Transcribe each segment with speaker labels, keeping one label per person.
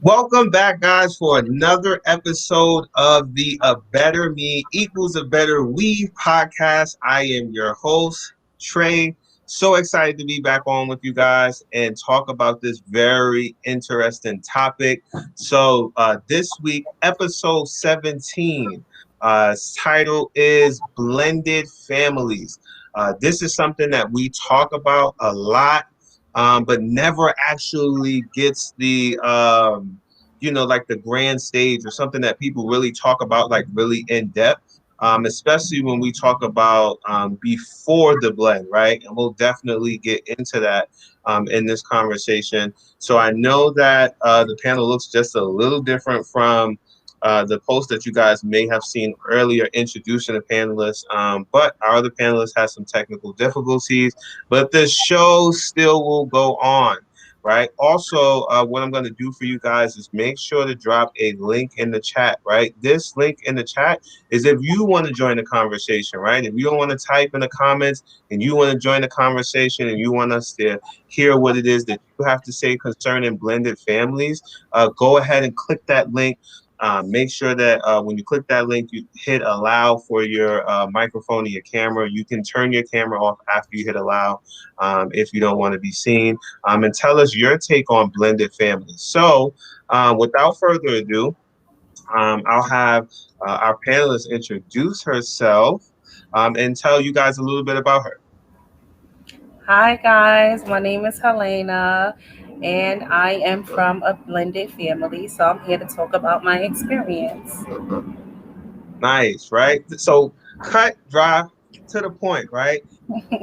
Speaker 1: Welcome back, guys, for another episode of the A Better Me Equals a Better We podcast. I am your host, Trey. So excited to be back on with you guys and talk about this very interesting topic. This week, episode 17, title is Blended Families. This is something that we talk about a lot, but never actually gets like the grand stage or something that people really talk about, like really in depth, especially when we talk about before the blend, right? And we'll definitely get into that in this conversation. So I know that the panel looks just a little different from the post that you guys may have seen earlier introducing the panelists, but our other panelists had some technical difficulties, but the show still will go on. Right. Also, what I'm going to do for you guys is make sure to drop a link in the chat. Right. This link in the chat is if you want to join the conversation. Right. If you don't want to type in the comments and you want to join the conversation and you want us to hear what it is that you have to say concerning blended families, go ahead and click that link. Make sure that when you click that link, you hit allow for your microphone and your camera. You can turn your camera off after you hit allow if you don't want to be seen. And tell us your take on blended families. So without further ado, I'll have our panelist introduce herself and tell you guys a little bit about her.
Speaker 2: Hi, guys. My name is Helena, and I am from a blended family. So I'm here to talk about my experience.
Speaker 1: Nice, right? So cut, dry, to the point, right?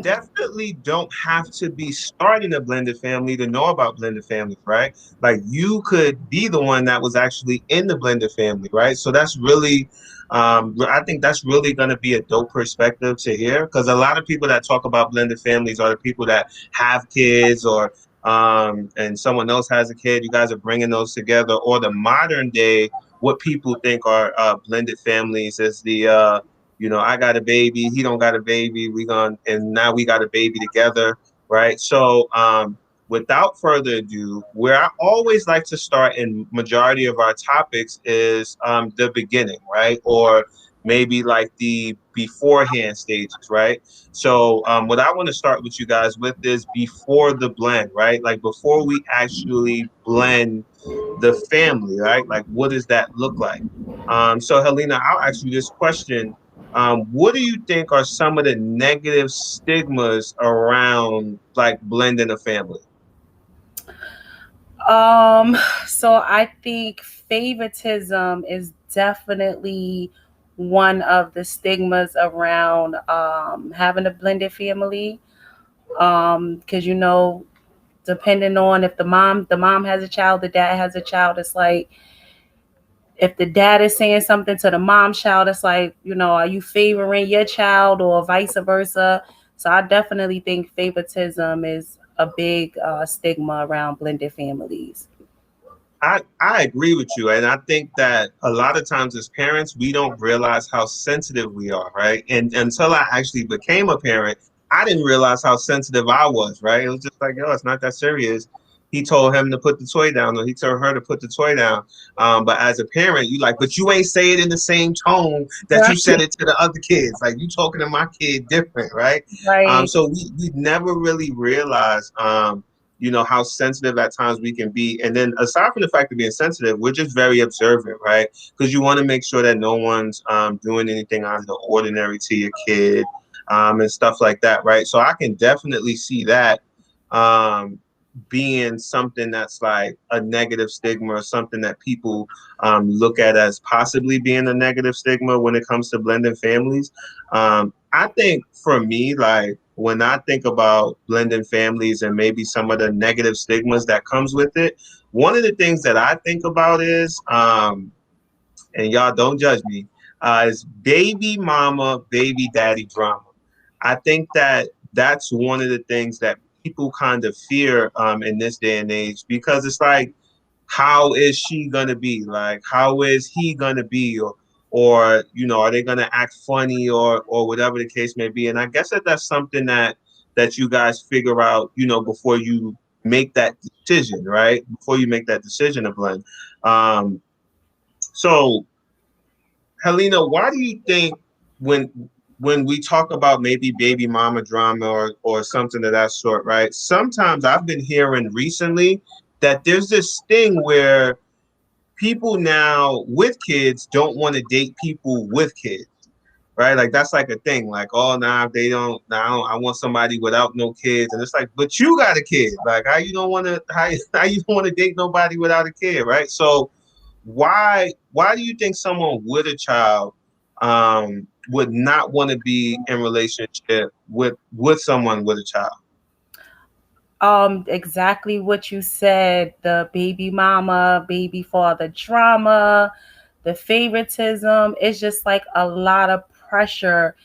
Speaker 1: Definitely don't have to be starting a blended family to know about blended families, right? Like you could be the one that was actually in the blended family, right? So that's really, I think that's really going to be a dope perspective to hear because a lot of people that talk about blended families are the people that have kids or, and someone else has a kid. You guys are bringing those together, or the modern day, what people think are blended families is I got a baby, he don't got a baby, and now we got a baby together, right? Without further ado, where I always like to start in majority of our topics is the beginning, right? Or maybe like the beforehand stages, right? What I want to start with you guys with is before the blend, right? Like before we actually blend the family, right? Like what does that look like? Helena, I'll ask you this question. What do you think are some of the negative stigmas around like blending a family?
Speaker 2: Um, so I think favoritism is definitely one of the stigmas around having a blended family. Because depending on if the mom has a child, the dad has a child, it's like if the dad is saying something to the mom's child, it's like, are you favoring your child or vice versa? So I definitely think favoritism is a big stigma around blended families.
Speaker 1: I agree with you. And I think that a lot of times as parents, we don't realize how sensitive we are, right? And until I actually became a parent, I didn't realize how sensitive I was, right? It was just like, yo, it's not that serious. He told him to put the toy down, or he told her to put the toy down. But as a parent, you like, but you ain't say it in the same tone that you
Speaker 2: Right.
Speaker 1: said it to the other kids. Like you talking to my kid different, right?
Speaker 2: Right.
Speaker 1: So we never really realized how sensitive at times we can be. And then aside from the fact of being sensitive, we're just very observant, right? Because you want to make sure that no one's doing anything out of the ordinary to your kid and stuff like that, right? So I can definitely see that um, being something that's like a negative stigma or something that people look at as possibly being a negative stigma when it comes to blending families. I think for me, like when I think about blending families and maybe some of the negative stigmas that comes with it, one of the things that I think about is, and y'all don't judge me, is baby mama, baby daddy drama. I think that that's one of the things that people kind of fear in this day and age because it's like, how is she gonna be? Like, how is he gonna be? Or are they gonna act funny or whatever the case may be? And I guess that's something that you guys figure out, before you make that decision, right? Before you make that decision to blend. Um, so Helena, why do you think when we talk about maybe baby mama drama or something of that sort, right? Sometimes I've been hearing recently that there's this thing where people now with kids don't want to date people with kids, right? Like that's like a thing. Like, oh, nah, they don't. Nah, I want somebody without no kids, and it's like, but you got a kid. Like, how you don't want to? How you don't want to date nobody without a kid, right? So, why do you think someone with a child would not want to be in relationship with someone with a child?
Speaker 2: Exactly what you said, the baby mama, baby father drama, the favoritism. It's just like a lot of pressure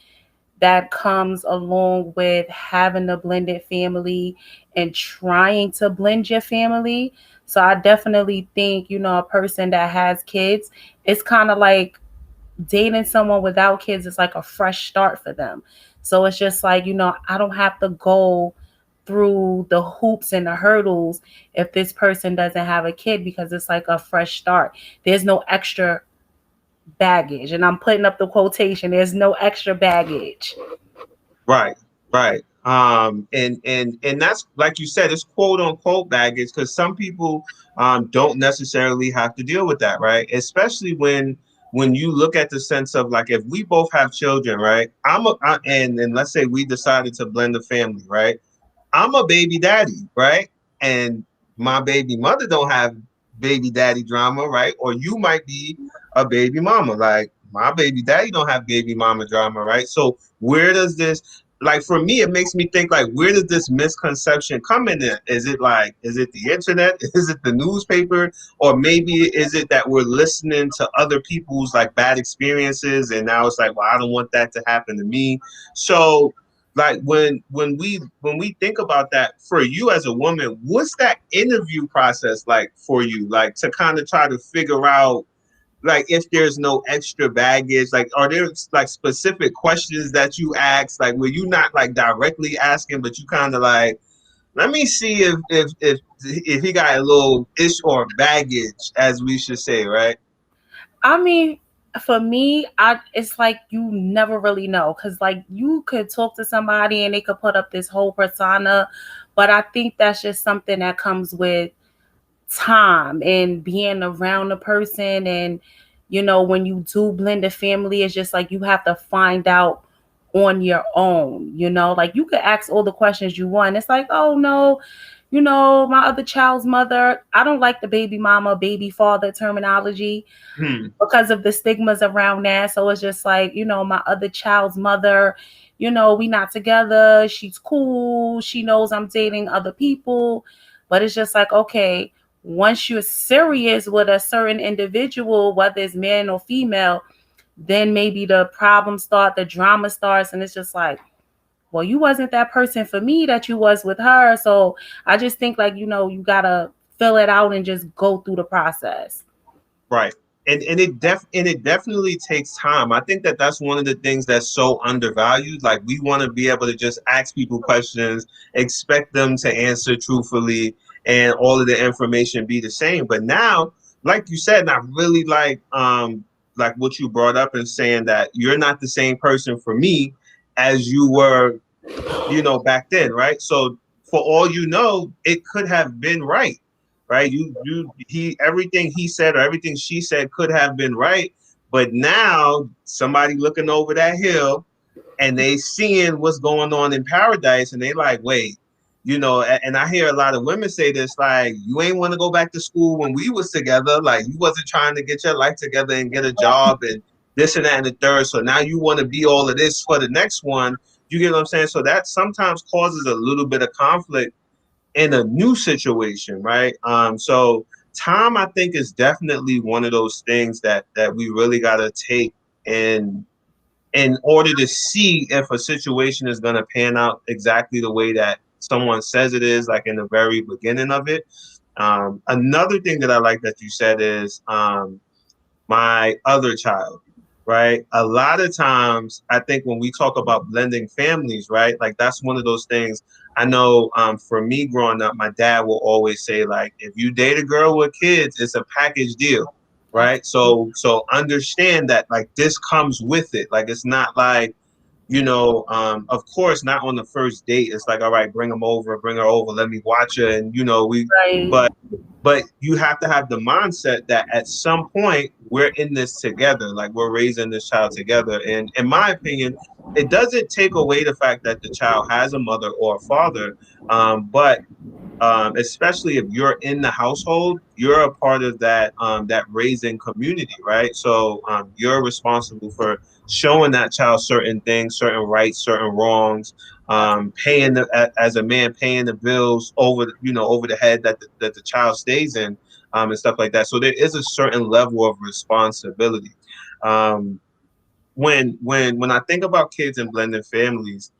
Speaker 2: that comes along with having a blended family and trying to blend your family. So I definitely think, a person that has kids, it's kind of like dating someone without kids is like a fresh start for them. So it's just like, I don't have to go through the hoops and the hurdles if this person doesn't have a kid, because it's like a fresh start. There's no extra baggage. And I'm putting up the quotation, there's no extra baggage.
Speaker 1: Right, right. And that's like you said, it's quote unquote baggage because some people don't necessarily have to deal with that, right? Especially when you look at the sense of like if we both have children, right? And let's say we decided to blend the family, right? I'm a baby daddy, right? And my baby mother don't have baby daddy drama, right? Or you might be a baby mama. Like my baby daddy don't have baby mama drama, right? So where does this like for me it makes me think like where does this misconception come in there? Is it the internet? Is it the newspaper? Or maybe is it that we're listening to other people's like bad experiences and now it's like, well, I don't want that to happen to me. So like when we think about that for you as a woman, what's that interview process like for you, like to kind of try to figure out like if there's no extra baggage, like are there like specific questions that you ask, like where you not like directly asking but you kind of like, let me see if he got a little ish or baggage, as we should say, right?
Speaker 2: I mean, for me, it's like you never really know, because like you could talk to somebody and they could put up this whole persona, but I think that's just something that comes with time and being around a person. And when you do blend a family, it's just like you have to find out on your own. Like you could ask all the questions you want. It's like, oh no, my other child's mother, I don't like the baby mama baby father terminology
Speaker 1: Hmm.
Speaker 2: because of the stigmas around that. So it's just like, my other child's mother, we not together. She's cool. She knows I'm dating other people. But it's just like, okay, once you're serious with a certain individual, whether it's man or female, then maybe the problems start, the drama starts, and it's just like, well, you wasn't that person for me that you was with her. So I just think like, you gotta fill it out and just go through the process.
Speaker 1: Right. And it definitely takes time. I think that that's one of the things that's so undervalued. Like we want to be able to just ask people questions, expect them to answer truthfully, and all of the information be the same. But now, like you said, and I really like what you brought up and saying that you're not the same person for me as you were, back then, right? So for all you know, it could have been right, right? He everything he said or everything she said could have been right, but now somebody looking over that hill and they seeing what's going on in paradise and they like, wait, and I hear a lot of women say this, like, you ain't want to go back to school when we was together, like you wasn't trying to get your life together and get a job and this and that and the third. So now you want to be all of this for the next one. You get what I'm saying? So that sometimes causes a little bit of conflict in a new situation, right? So time, I think, is definitely one of those things that we really got to take in order to see if a situation is going to pan out exactly the way that someone says it is, like in the very beginning of it. Another thing that I like that you said is my other child, right? A lot of times, I think when we talk about blending families, right, like that's one of those things. I know for me growing up, my dad will always say, like, if you date a girl with kids, it's a package deal, right?
Speaker 2: Absolutely.
Speaker 1: So understand that like this comes with it. Like it's not like, of course, not on the first date. It's like, all right, bring them over, bring her over, let me watch her, and
Speaker 2: Right.
Speaker 1: but but you have to have the mindset that at some point we're in this together, like we're raising this child together. And in my opinion, it doesn't take away the fact that the child has a mother or a father, but especially if you're in the household, you're a part of that raising community, right? So you're responsible for showing that child certain things, certain rights, certain wrongs, paying as a man, paying the bills over the head that the child stays in, and stuff like that. So there is a certain level of responsibility. Um, when I think about kids and blended families,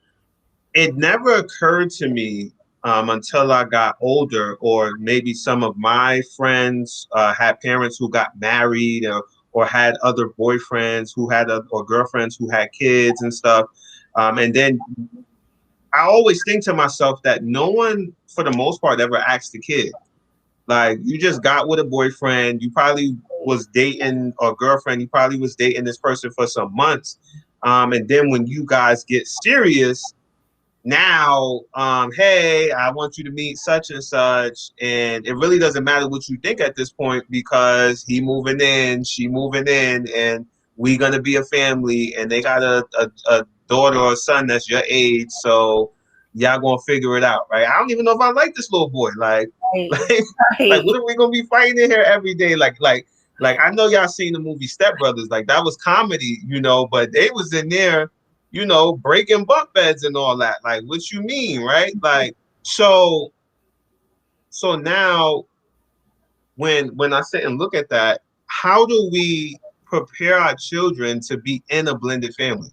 Speaker 1: it never occurred to me until I got older, or maybe some of my friends had parents who got married, or had other boyfriends who had or girlfriends who had kids and stuff. And then I always think to myself that no one, for the most part, ever asked the kid. Like you just got with a boyfriend, you probably was dating, or girlfriend, you probably was dating this person for some months. And then when you guys get serious, now, hey, I want you to meet such and such, and it really doesn't matter what you think at this point because he moving in, she moving in, and we gonna be a family, and they got a daughter or a son that's your age, so y'all gonna figure it out, right? I don't even know if I like this little boy, like,
Speaker 2: Right.
Speaker 1: like, like,
Speaker 2: Right.
Speaker 1: what are we gonna be fighting in here every day, like I know y'all seen the movie Step Brothers, like that was comedy, but they was in there, breaking bunk beds and all that. Like, what you mean, right? Like, so now when I sit and look at that, how do we prepare our children to be in a blended family?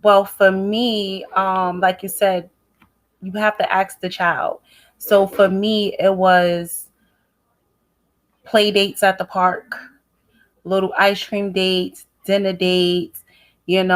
Speaker 2: Well, for me, like you said, you have to ask the child. So for me, it was play dates at the park, little ice cream dates, dinner dates, and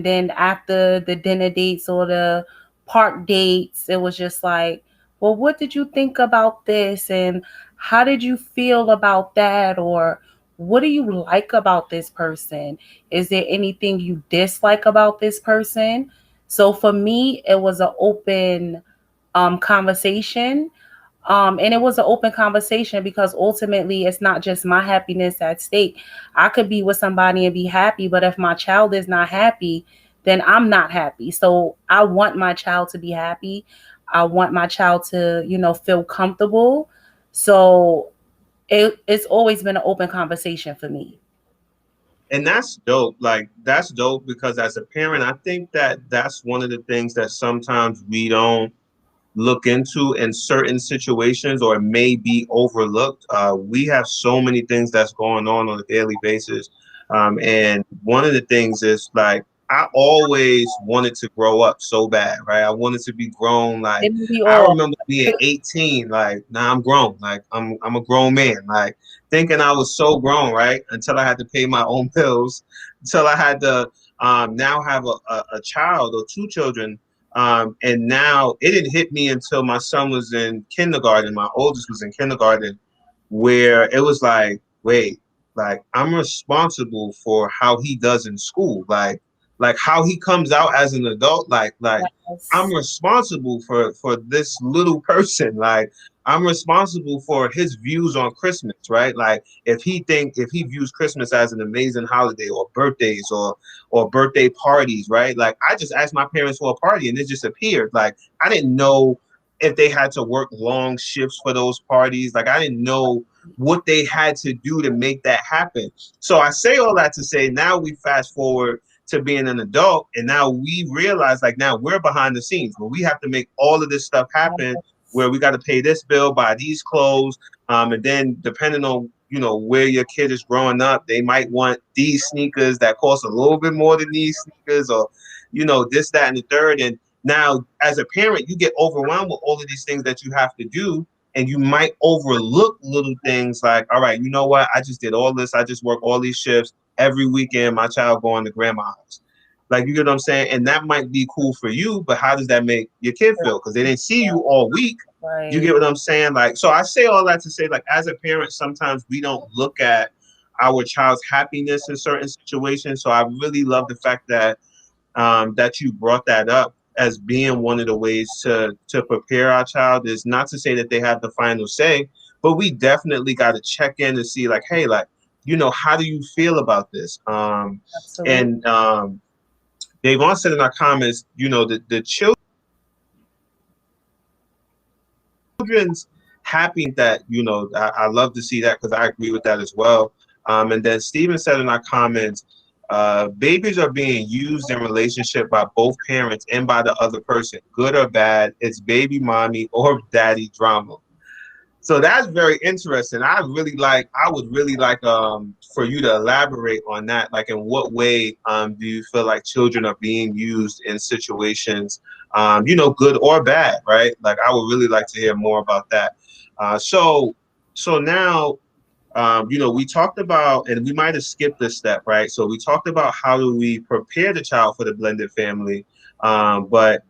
Speaker 2: then after the dinner dates or the park dates, it was just like, well, what did you think about this? And how did you feel about that? Or what do you like about this person? Is there anything you dislike about this person? So for me, it was an open conversation, and it was an open conversation because ultimately it's not just my happiness at stake. I could be with somebody and be happy, but if my child is not happy, then I'm not happy. So I want my child to be happy. I want my child to, feel comfortable. So it's always been an open conversation for me.
Speaker 1: And that's dope. Like, that's dope because as a parent, I think that that's one of the things that sometimes we don't look into in certain situations, or may be overlooked. We have so many things that's going on a daily basis. And one of the things is like, I always wanted to grow up so bad, right? I wanted to be grown. Like,
Speaker 2: Didn't we
Speaker 1: I
Speaker 2: all?
Speaker 1: remember being 18, like, now I'm grown. Like, I'm a grown man. Like, thinking I was so grown, right? Until I had to pay my own bills, until I had to now have a child or two children, and now it didn't hit me until my son was in kindergarten. My oldest was in kindergarten, where it was like, wait, like I'm responsible for how he does in school. Like how he comes out as an adult. Like I'm
Speaker 2: Yes.
Speaker 1: responsible for this little person. Like I'm responsible for his views on Christmas, right? Like if he views Christmas as an amazing holiday, or birthdays, or birthday parties, right? Like I just asked my parents for a party and it just appeared. Like I didn't know if they had to work long shifts for those parties. Like I didn't know what they had to do to make that happen. So I say all that to say, now we fast forward to being an adult, and now we realize, like, now we're behind the scenes where we have to make all of this stuff happen, where we got to pay this bill, buy these clothes, and then depending on where your kid is growing up, they might want these sneakers that cost a little bit more than these sneakers, or this, that, and the third. And now as a parent, you get overwhelmed with all of these things that you have to do, and you might overlook little things like, all right, you know what, I just did all this, I just worked all these shifts, every weekend my child going to grandma's house. Like, you get what I'm saying? And that might be cool for you, but how does that make your kid feel? Because they didn't see you all week. You
Speaker 2: Right.
Speaker 1: get what I'm saying? Like, so I say all that to say, like, as a parent, sometimes we don't look at our child's happiness in certain situations. So I really love the fact that you brought that up as being one of the ways to prepare our child. Is not to say that they have the final say, but we definitely got to check in to see, like, hey, like, how do you feel about this?
Speaker 2: Absolutely.
Speaker 1: And They've all said in our comments, the children's happy that, I love to see that because I agree with that as well. And then Steven said in our comments, babies are being used in relationship by both parents and by the other person, good or bad. It's baby mommy or daddy drama. So that's very interesting. I would really like for you to elaborate on that. Like, in what way do you feel like children are being used in situations, good or bad, right? Like, I would really like to hear more about that. So now, we talked about, and we might have skipped this step, right? So we talked about how do we prepare the child for the blended family, but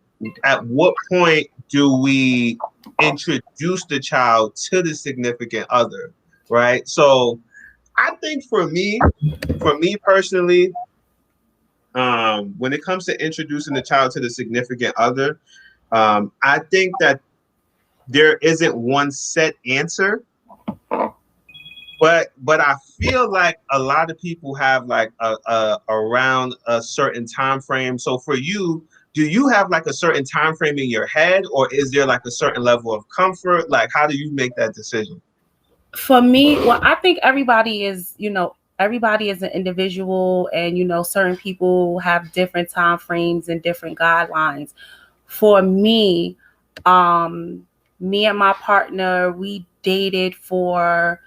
Speaker 1: at what point do we introduce the child to the significant other, right? So I think for me personally, when it comes to introducing the child to the significant other, I think that there isn't one set answer, but I feel like a lot of people have like a around a certain time frame. So for you, do you have like a certain time frame in your head, or is there like a certain level of comfort? Like, how do you make that decision?
Speaker 2: For me, well, I think everybody is an individual, and certain people have different time frames and different guidelines. For me, um, me and my partner, we dated for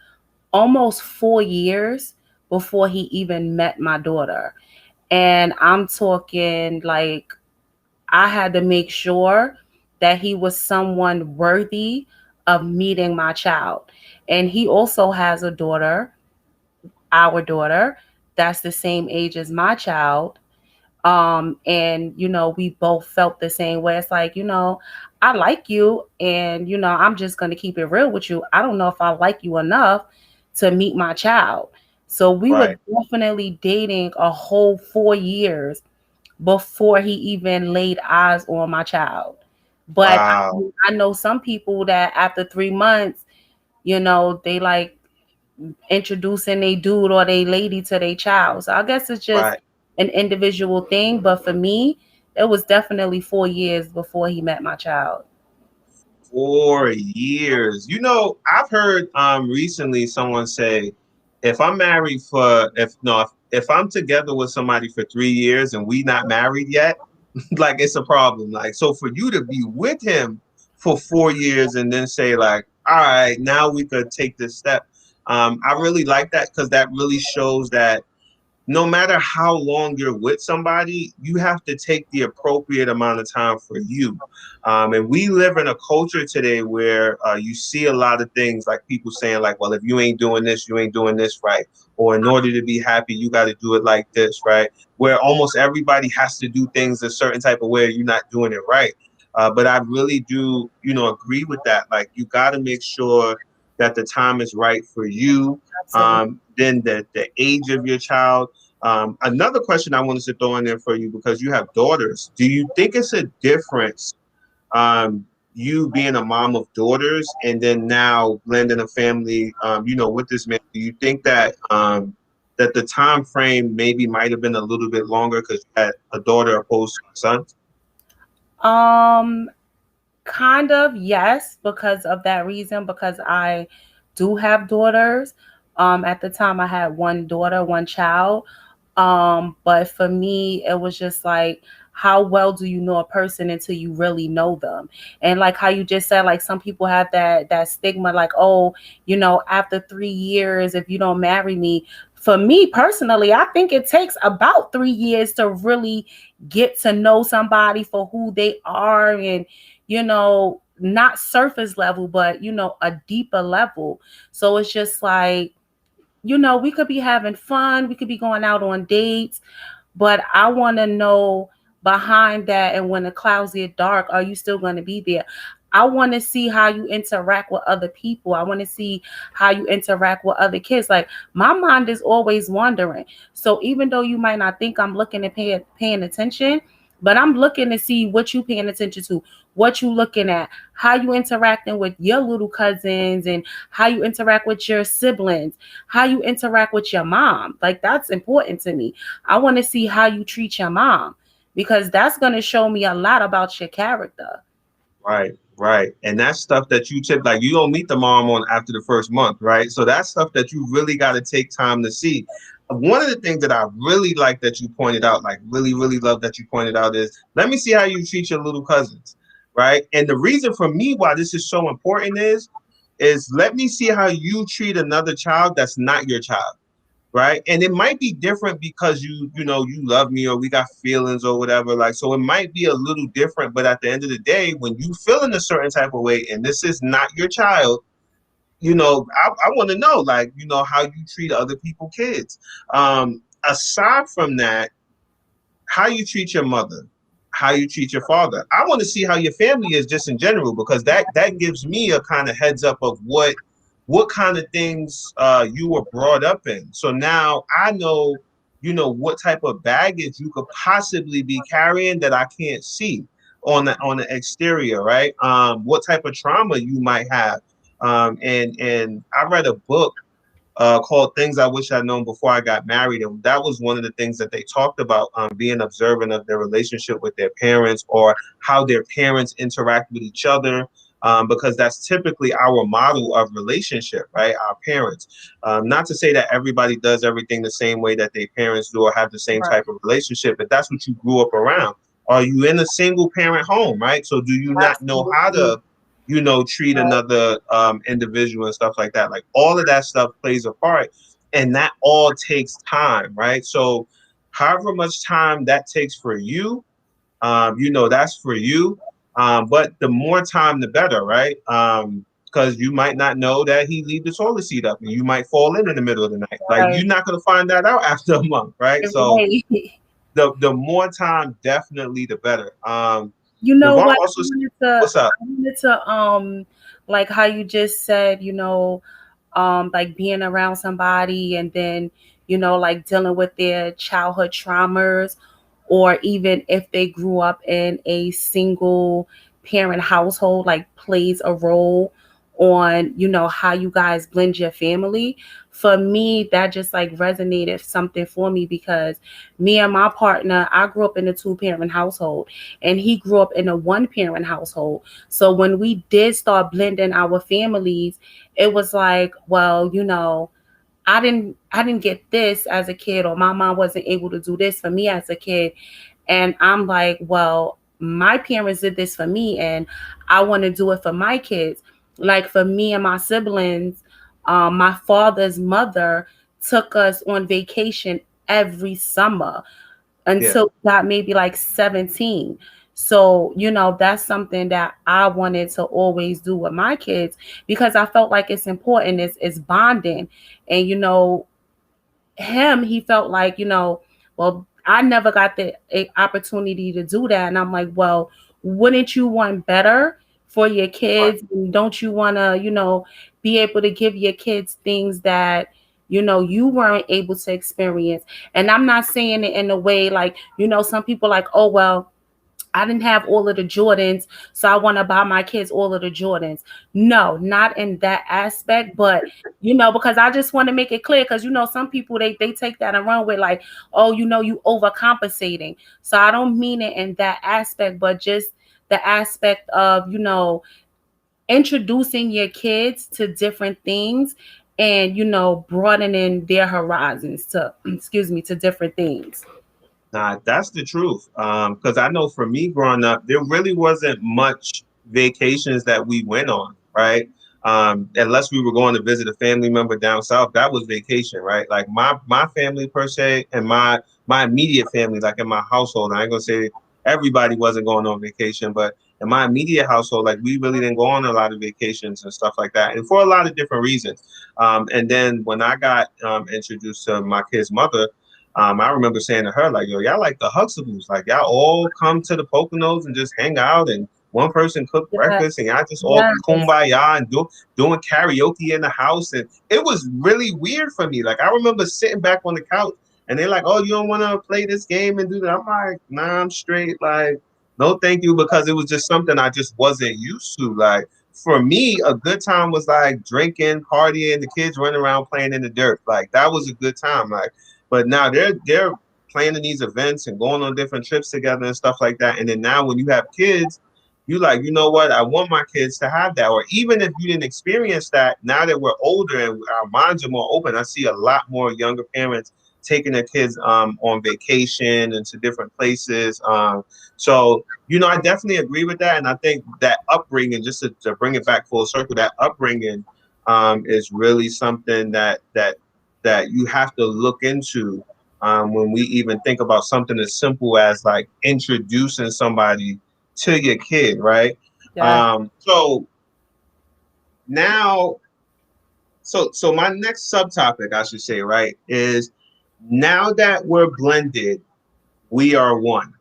Speaker 2: almost 4 years before he even met my daughter. And I'm talking like I had to make sure that he was someone worthy of meeting my child. And he also has a daughter, our daughter, that's the same age as my child. And we both felt the same way. It's like, I like you, and I'm just going to keep it real with you. I don't know if I like you enough to meet my child. So we were
Speaker 1: Right.
Speaker 2: definitely dating a whole 4 years before he even laid eyes on my child. But
Speaker 1: Wow.
Speaker 2: I know some people that after 3 months, they like introducing a dude or a lady to their child. So I guess it's just
Speaker 1: Right.
Speaker 2: an individual thing. But for me, it was definitely 4 years before he met my child.
Speaker 1: 4 years. I've heard recently someone say, if I'm married for if no if I'm together with somebody for 3 years and we not married yet, like, it's a problem. Like, so for you to be with him for 4 years and then say, like, all right, now we could take this step. I really like that because that really shows that no matter how long you're with somebody, you have to take the appropriate amount of time for you. And we live in a culture today where you see a lot of things like people saying, like, well, if you ain't doing this, you ain't doing this right. Or in order to be happy, you got to do it like this, right? Where almost everybody has to do things a certain type of way, or you're not doing it right. But I really do, agree with that. Like, you got to make sure that the time is right for you.
Speaker 2: Absolutely.
Speaker 1: Then the age of your child. Another question I wanted to throw in there for you, because you have daughters. Do you think it's a difference, you being a mom of daughters and then now blending a family, with this man? Do you think that the time frame maybe might have been a little bit longer because you had a daughter opposed to a son?
Speaker 2: Um, Kind of, yes, because of that reason, because I do have daughters. At the time I had one daughter, one child. But for me, it was just like, how well do you know a person until you really know them? And like how you just said, like some people have that stigma, like, oh, after 3 years, if you don't marry me. For me personally, I think it takes about 3 years to really get to know somebody for who they are, and not surface level, but a deeper level. So it's just like, we could be having fun, we could be going out on dates, but I want to know behind that, and when the clouds get dark, are you still going to be there? I want to see how you interact with other people. I want to see how you interact with other kids. Like, my mind is always wandering. So even though you might not think I'm looking and paying attention, but I'm looking to see what you paying attention to, what you looking at, how you interacting with your little cousins, and how you interact with your siblings, how you interact with your mom. Like, that's important to me. I want to see how you treat your mom, because that's going to show me a lot about your character.
Speaker 1: Right, right. And that's stuff that you tip, like you don't meet the mom on after the first month, right? So that's stuff that you really got to take time to see. One of the things that I really like that you pointed out, like really, really love that you pointed out, is let me see how you treat your little cousins, right? And the reason for me why this is so important is let me see how you treat another child that's not your child, right? And it might be different because you love me, or we got feelings or whatever. Like, so it might be a little different, but at the end of the day, when you feel in a certain type of way and this is not your child, I want to know, like, how you treat other people kids. Aside from that, how you treat your mother, how you treat your father. I want to see how your family is just in general, because that gives me a kind of heads up of what kind of things you were brought up in. So now I know, what type of baggage you could possibly be carrying that I can't see on the exterior, right? What type of trauma you might have. And I read a book called Things I Wish I'd Known Before I Got Married. And that was one of the things that they talked about, being observant of their relationship with their parents, or how their parents interact with each other. Because that's typically our model of relationship, right? Our parents. Not to say that everybody does everything the same way that their parents do or have the same
Speaker 2: Right.
Speaker 1: type of relationship, but that's what you grew up around. Are you in a single parent home, right? So do you not know how
Speaker 2: Absolutely.
Speaker 1: to treat
Speaker 2: Right.
Speaker 1: another individual and stuff like that? Like, all of that stuff plays a part, and that all takes time, right? So however much time that takes for you, that's for you. But the more time, the better, right? Because you might not know that he leave the toilet seat up, and you might fall in the middle of the night. Like,
Speaker 2: Right.
Speaker 1: you're not going to find that out after a month, right? So
Speaker 2: Right.
Speaker 1: the more time, definitely the better.
Speaker 2: You know
Speaker 1: Devon
Speaker 2: what?
Speaker 1: also,
Speaker 2: I wanted to,
Speaker 1: what's up?
Speaker 2: I wanted to, like how you just said, like being around somebody, and then, like dealing with their childhood traumas, or even if they grew up in a single parent household, like plays a role on, how you guys blend your family. For me, that just like resonated something for me, because me and my partner, I grew up in a two-parent household, and he grew up in a one-parent household. So when we did start blending our families, it was like, well, I didn't get this as a kid, or my mom wasn't able to do this for me as a kid. And I'm like, well, my parents did this for me, and I want to do it for my kids. Like, for me and my siblings, my father's mother took us on vacation every summer
Speaker 1: Yeah.
Speaker 2: until we got maybe like 17. So, that's something that I wanted to always do with my kids, because I felt like it's important. It's bonding. And, he felt like, well, I never got the opportunity to do that. And I'm like, well, wouldn't you want better for your
Speaker 1: Right.
Speaker 2: kids? And don't you want to, be able to give your kids things that, you weren't able to experience? And I'm not saying it in a way like, some people like, oh, well, I didn't have all of the Jordans, so I want to buy my kids all of the Jordans. No, not in that aspect, but because I just want to make it clear, because some people they take that and run with like, oh, you overcompensating. So I don't mean it in that aspect, but just the aspect of introducing your kids to different things, and broadening their horizons to excuse me, to different things.
Speaker 1: Nah, that's the truth. Because I know for me growing up, there really wasn't much vacations that we went on, right? Unless we were going to visit a family member down south, that was vacation, right? Like my family per se, and my immediate family, like in my household. I ain't gonna say everybody wasn't going on vacation, but in my immediate household, like we really didn't go on a lot of vacations and stuff like that, and for a lot of different reasons. And then when I got introduced to my kid's mother, I remember saying to her, like, yo, y'all like the Huxtables, like y'all all come to the Poconos and just hang out, and one person cook
Speaker 2: Yes,
Speaker 1: breakfast, and y'all just all
Speaker 2: yes,
Speaker 1: kumbaya and doing karaoke in the house. And it was really weird for me. Like I remember sitting back on the couch, and they're like, "Oh, you don't want to play this game and do that?" I'm like, "Nah, I'm straight." Like, no, thank you, because it was just something I just wasn't used to. Like for me, a good time was like drinking, partying, the kids running around playing in the dirt. Like that was a good time. Like, but now they're planning these events and going on different trips together and stuff like that. And then now when you have kids, you like, you know what? I want my kids to have that. Or even if you didn't experience that, now that we're older and our minds are more open, I see a lot more younger parents taking their kids on vacation and to different places. So, you know, I definitely agree with that. And I think that upbringing, just to bring it back full circle, that upbringing is really something that you have to look into when we even think about something as simple as like introducing somebody to your kid, right?
Speaker 2: yes.
Speaker 1: So now, so my next subtopic, I should say, right, is now that we're blended, we are one.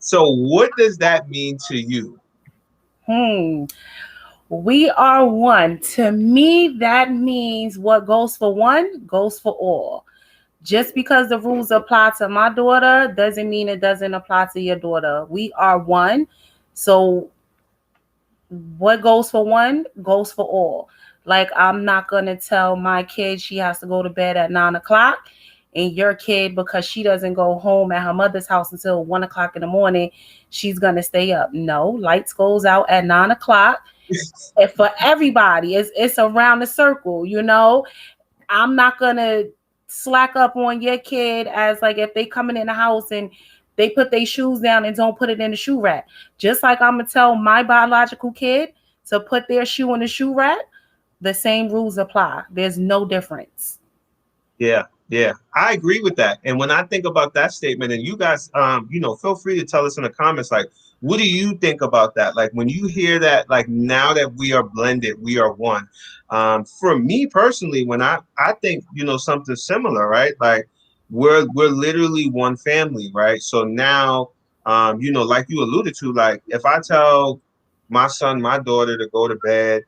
Speaker 1: So what does that mean to you?
Speaker 2: Hmm. We are one. To me, that means what goes for one goes for all. Just because the rules apply to my daughter doesn't mean it doesn't apply to your daughter. We are one. So what goes for one goes for all. Like I'm not gonna tell my kid she has to go to bed at 9 o'clock, and your kid, because she doesn't go home at her mother's house until 1 o'clock in the morning, she's gonna stay up. No, lights goes out at 9 o'clock. And for everybody, it's around the circle, you know. I'm not gonna slack up on your kid as like if they coming in the house and they put their shoes down and don't put it in the shoe rack. Just like I'm gonna tell my biological kid to put their shoe in the shoe rack, the same rules apply. There's no difference.
Speaker 1: Yeah, yeah, I agree with that. And when I think about that statement, and you guys, you know, feel free to tell us in the comments, like, what do you think about that? Like, when you hear that, like, now that we are blended, we are one. For me personally, when I think, you know, something similar, right? Like, we're literally one family, right? So now, you know, like you alluded to, like, if I tell my son, my daughter to go to bed,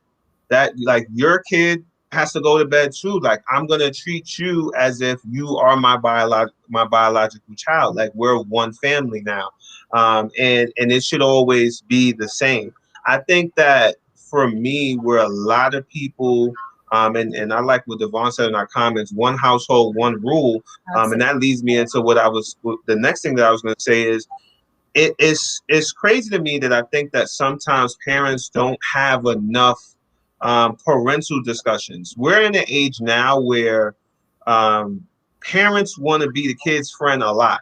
Speaker 1: that like your kid has to go to bed too. Like I'm gonna treat you as if you are my biological child. Like we're one family now, and it should always be the same. I think that for me, where a lot of people, and I like what Devon said in our comments, one household, one rule, and
Speaker 2: Absolutely.
Speaker 1: that leads me into what I was. The next thing that I was going to say is it's crazy to me that I think that sometimes parents don't have enough parental discussions. We're in an age now where um, parents want to be the kid's friend a lot.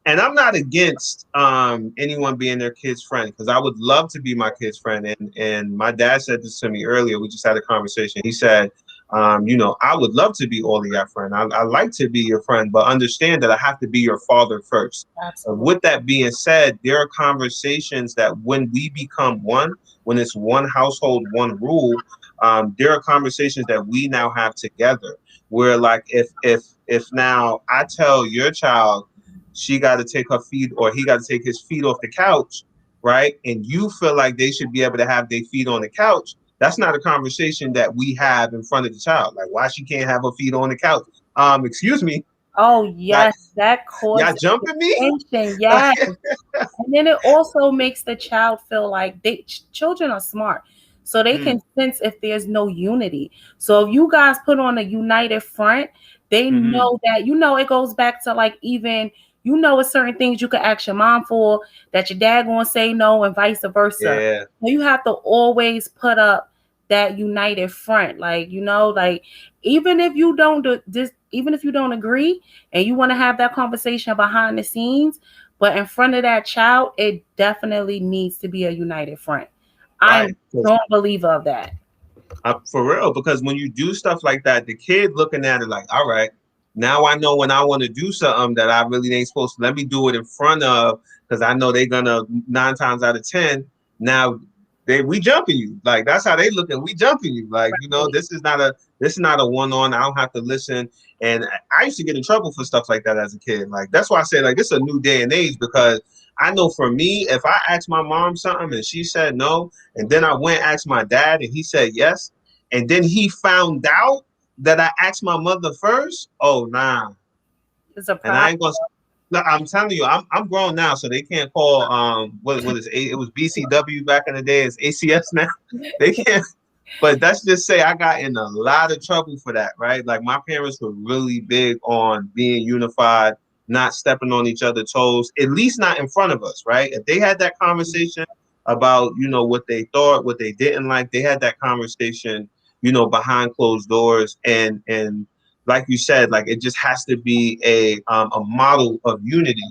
Speaker 1: And I'm not against anyone being their kid's friend because I would love to be my kid's friend. And my dad said this to me earlier. We just had a conversation. He said, you know, I would love to be all of your friend. I like to be your friend, but understand that I have to be your father first.
Speaker 2: Absolutely.
Speaker 1: With that being said, there are conversations that when we become one, when it's one household, one rule, there are conversations that we now have together. Where like if now I tell your child she got to take her feet or he got to take his feet off the couch, right? And you feel like they should be able to have their feet on the couch. That's not a conversation that we have in front of the child. Like why she can't have her feet on the couch? Excuse me,
Speaker 2: Oh
Speaker 1: y'all,
Speaker 2: yes, that
Speaker 1: y'all
Speaker 2: causes
Speaker 1: jumping me?
Speaker 2: tension. Yes. And then it also makes the child feel like children are smart. So they
Speaker 1: Mm,
Speaker 2: can sense if there's no unity. So if you guys put on a united front, they
Speaker 1: hmm.
Speaker 2: know that, it goes back to like even, it's certain things you can ask your mom for that your dad gonna say no and vice versa.
Speaker 1: Yeah,
Speaker 2: So you have to always put up that united front. Like, like even if you don't do this, even if you don't agree and you want to have that conversation behind the scenes, but in front of that child, it definitely needs to be a united front. I am
Speaker 1: right.
Speaker 2: a strong believer of that.
Speaker 1: For real, because when you do stuff like that, the kid looking at it like, all right, now I know when I want to do something that I really ain't supposed to. Let me do it in front of, because I know they're gonna 9 times out of 10. Now we jumping you. Like that's how they look at we jumping you. Like, this is not a one on. I don't have to listen. And I used to get in trouble for stuff like that as a kid. Like that's why I say like this is a new day and age because I know for me, if I asked my mom something and she said no, and then I went and asked my dad and he said yes, and then he found out that I asked my mother first, oh nah.
Speaker 2: It's a
Speaker 1: And I
Speaker 2: problem.
Speaker 1: ain't gonna. No, I'm telling you, I'm grown now, so they can't call what is it was BCW back in the day. It's ACS now. They can't. But let's just say I got in a lot of trouble for that, right? Like my parents were really big on being unified, not stepping on each other's toes, at least not in front of us, right? If they had that conversation about, what they thought, what they didn't like, they had that conversation, behind closed doors and like you said, like it just has to be a model of unity.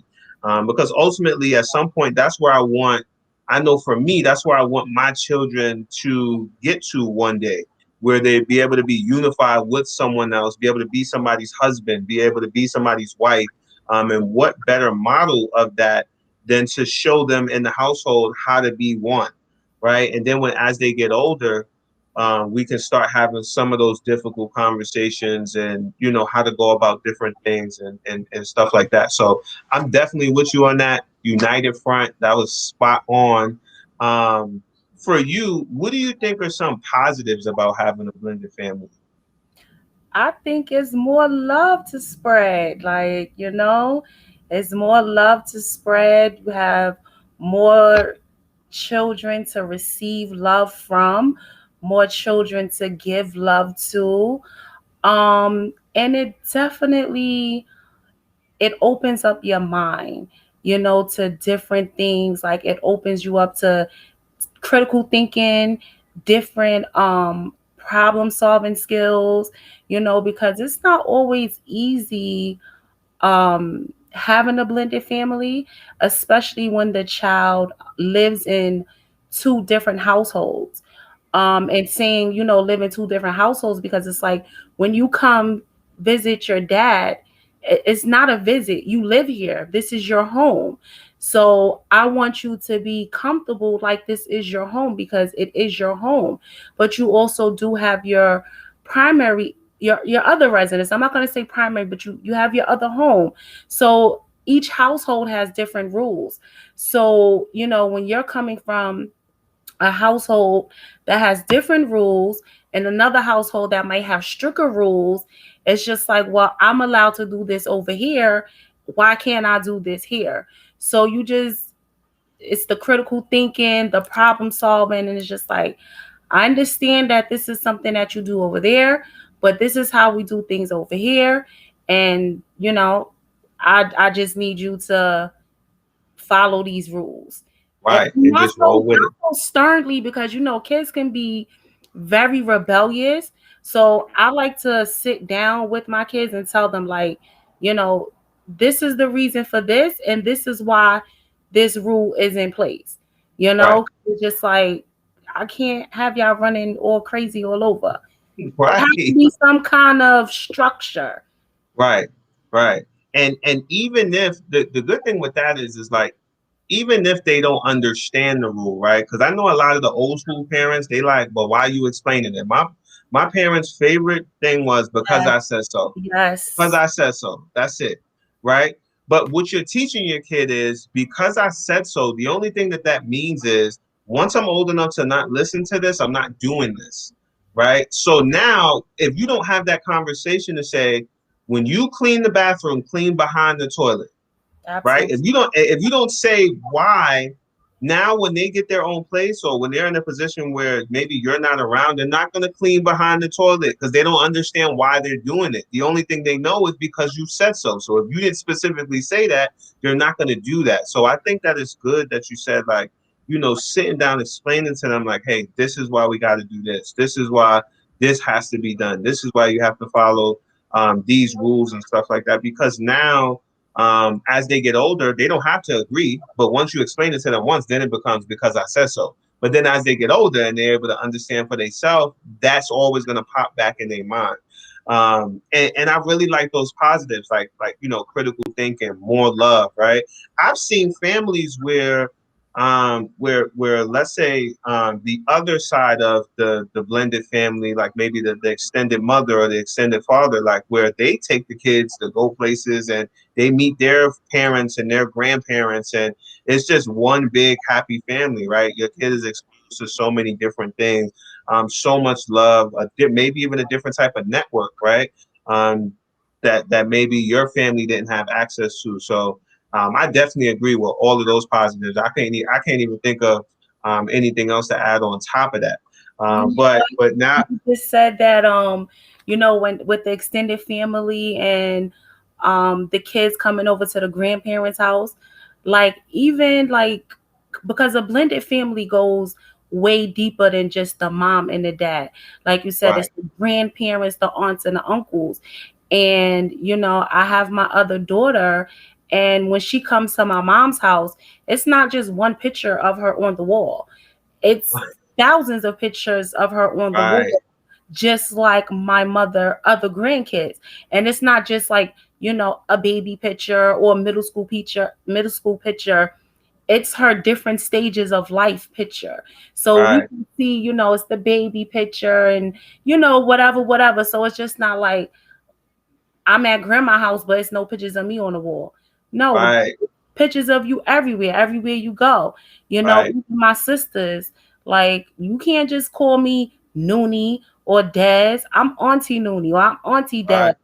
Speaker 1: Because ultimately at some point that's where I know for me, that's where I want my children to get to one day, where they be able to be unified with someone else, be able to be somebody's husband, be able to be somebody's wife. And what better model of that than to show them in the household how to be one, right? And then as they get older, we can start having some of those difficult conversations and how to go about different things and stuff like that. So I'm definitely with you on that united front. That was spot on. For you, what do you think are some positives about having a blended family?
Speaker 2: I think it's more love to spread. Like, it's more love to spread. You have more children to receive love from, more children to give love to. And it opens up your mind, to different things. Like it opens you up to critical thinking, different problem solving skills, because it's not always easy having a blended family, especially when the child lives in two different households. And saying, live in two different households, because it's like when you come visit your dad, it's not a visit. You live here. This is your home. So I want you to be comfortable like this is your home, because it is your home. But you also do have your primary, your other residence. I'm not going to say primary, but you have your other home. So each household has different rules. So, when you're coming from a household that has different rules and another household that might have stricter rules, it's just like, well, I'm allowed to do this over here. Why can't I do this here? So it's the critical thinking, the problem solving, and it's just like, I understand that this is something that you do over there, but this is how we do things over here. And, I just need you to follow these rules. And
Speaker 1: Right, and
Speaker 2: not
Speaker 1: just
Speaker 2: so,
Speaker 1: roll with it.
Speaker 2: not so sternly, because kids can be very rebellious. So I like to sit down with my kids and tell them, like, you know, this is the reason for this, and this is why this rule is in place.
Speaker 1: Right,
Speaker 2: It's just like, I can't have y'all running all crazy all over. It has to
Speaker 1: right,
Speaker 2: be some kind of structure.
Speaker 1: right, right. And even if the good thing with that is like even if they don't understand the rule, right? Because I know a lot of the old school parents, they like, but why are you explaining it? My parents' favorite thing was because
Speaker 2: Yes,
Speaker 1: I said so. Because
Speaker 2: yes,
Speaker 1: I said so. That's it, right? But what you're teaching your kid is because I said so. The only thing that means is once I'm old enough to not listen to this, I'm not doing this, right? So now, if you don't have that conversation to say, when you clean the bathroom, clean behind the toilet, right?
Speaker 2: absolutely.
Speaker 1: If you don't say why, now when they get their own place or when they're in a position where maybe you're not around, they're not going to clean behind the toilet because they don't understand why they're doing it. The only thing they know is because you said so. So if you didn't specifically say that, they're not going to do that. So I think that is good that you said like, sitting down explaining to them like, hey, this is why we got to do this. This is why this has to be done. This is why you have to follow these rules and stuff like that. Because now as they get older, they don't have to agree. But once you explain it to them once, then it becomes because I said so. But then as they get older and they're able to understand for themselves, that's always going to pop back in their mind. And I really like those positives, like critical thinking, more love, right? I've seen families where where let's say the other side of the blended family, like maybe the extended mother or the extended father, like where they take the kids to go places and they meet their parents and their grandparents, and it's just one big happy family, right? Your kid is exposed to so many different things, so much love, maybe even a different type of network, right? Um, that maybe your family didn't have access to. So I definitely agree with all of those positives. I can't even think of anything else to add on top of that.
Speaker 2: You
Speaker 1: But now,
Speaker 2: you just said that when with the extended family and the kids coming over to the grandparents' house, like even like because a blended family goes way deeper than just the mom and the dad. Like you said,
Speaker 1: right,
Speaker 2: it's the grandparents, the aunts and the uncles. And I have my other daughter, and when she comes to my mom's house, it's not just one picture of her on the wall. It's thousands of pictures of her on the wall,
Speaker 1: right,
Speaker 2: just like my mother, other grandkids. And it's not just like, a baby picture or a middle school picture. It's her different stages of life picture. So you
Speaker 1: right,
Speaker 2: can see, it's the baby picture and, whatever, whatever. So it's just not like I'm at grandma's house, but it's no pictures of me on the wall. No,
Speaker 1: right,
Speaker 2: pictures of you everywhere you go.
Speaker 1: right,
Speaker 2: Even my sisters, like you can't just call me Noonie or Des. I'm Auntie Noonie or I'm Auntie Des.
Speaker 1: right,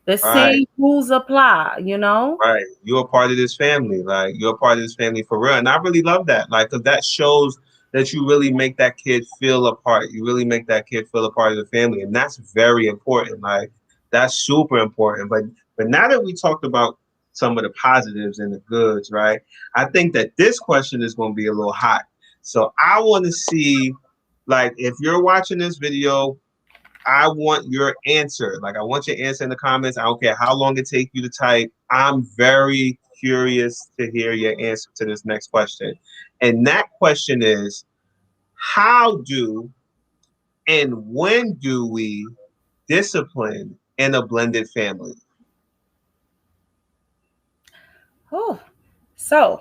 Speaker 2: The
Speaker 1: right.
Speaker 2: same rules apply.
Speaker 1: Right. You're a part of this family. Like you're a part of this family for real. And I really love that. Like, cause that shows that you really make that kid feel a part. You really make that kid feel a part of the family. And that's very important. Like that's super important. But now that we talked about some of the positives and the goods, right? I think that this question is going to be a little hot. So I want to see, like, if you're watching this video, I want your answer. Like, I want your answer in the comments. I don't care how long it takes you to type. I'm very curious to hear your answer to this next question. And that question is, how do and when do we discipline in a blended family?
Speaker 2: Oh, so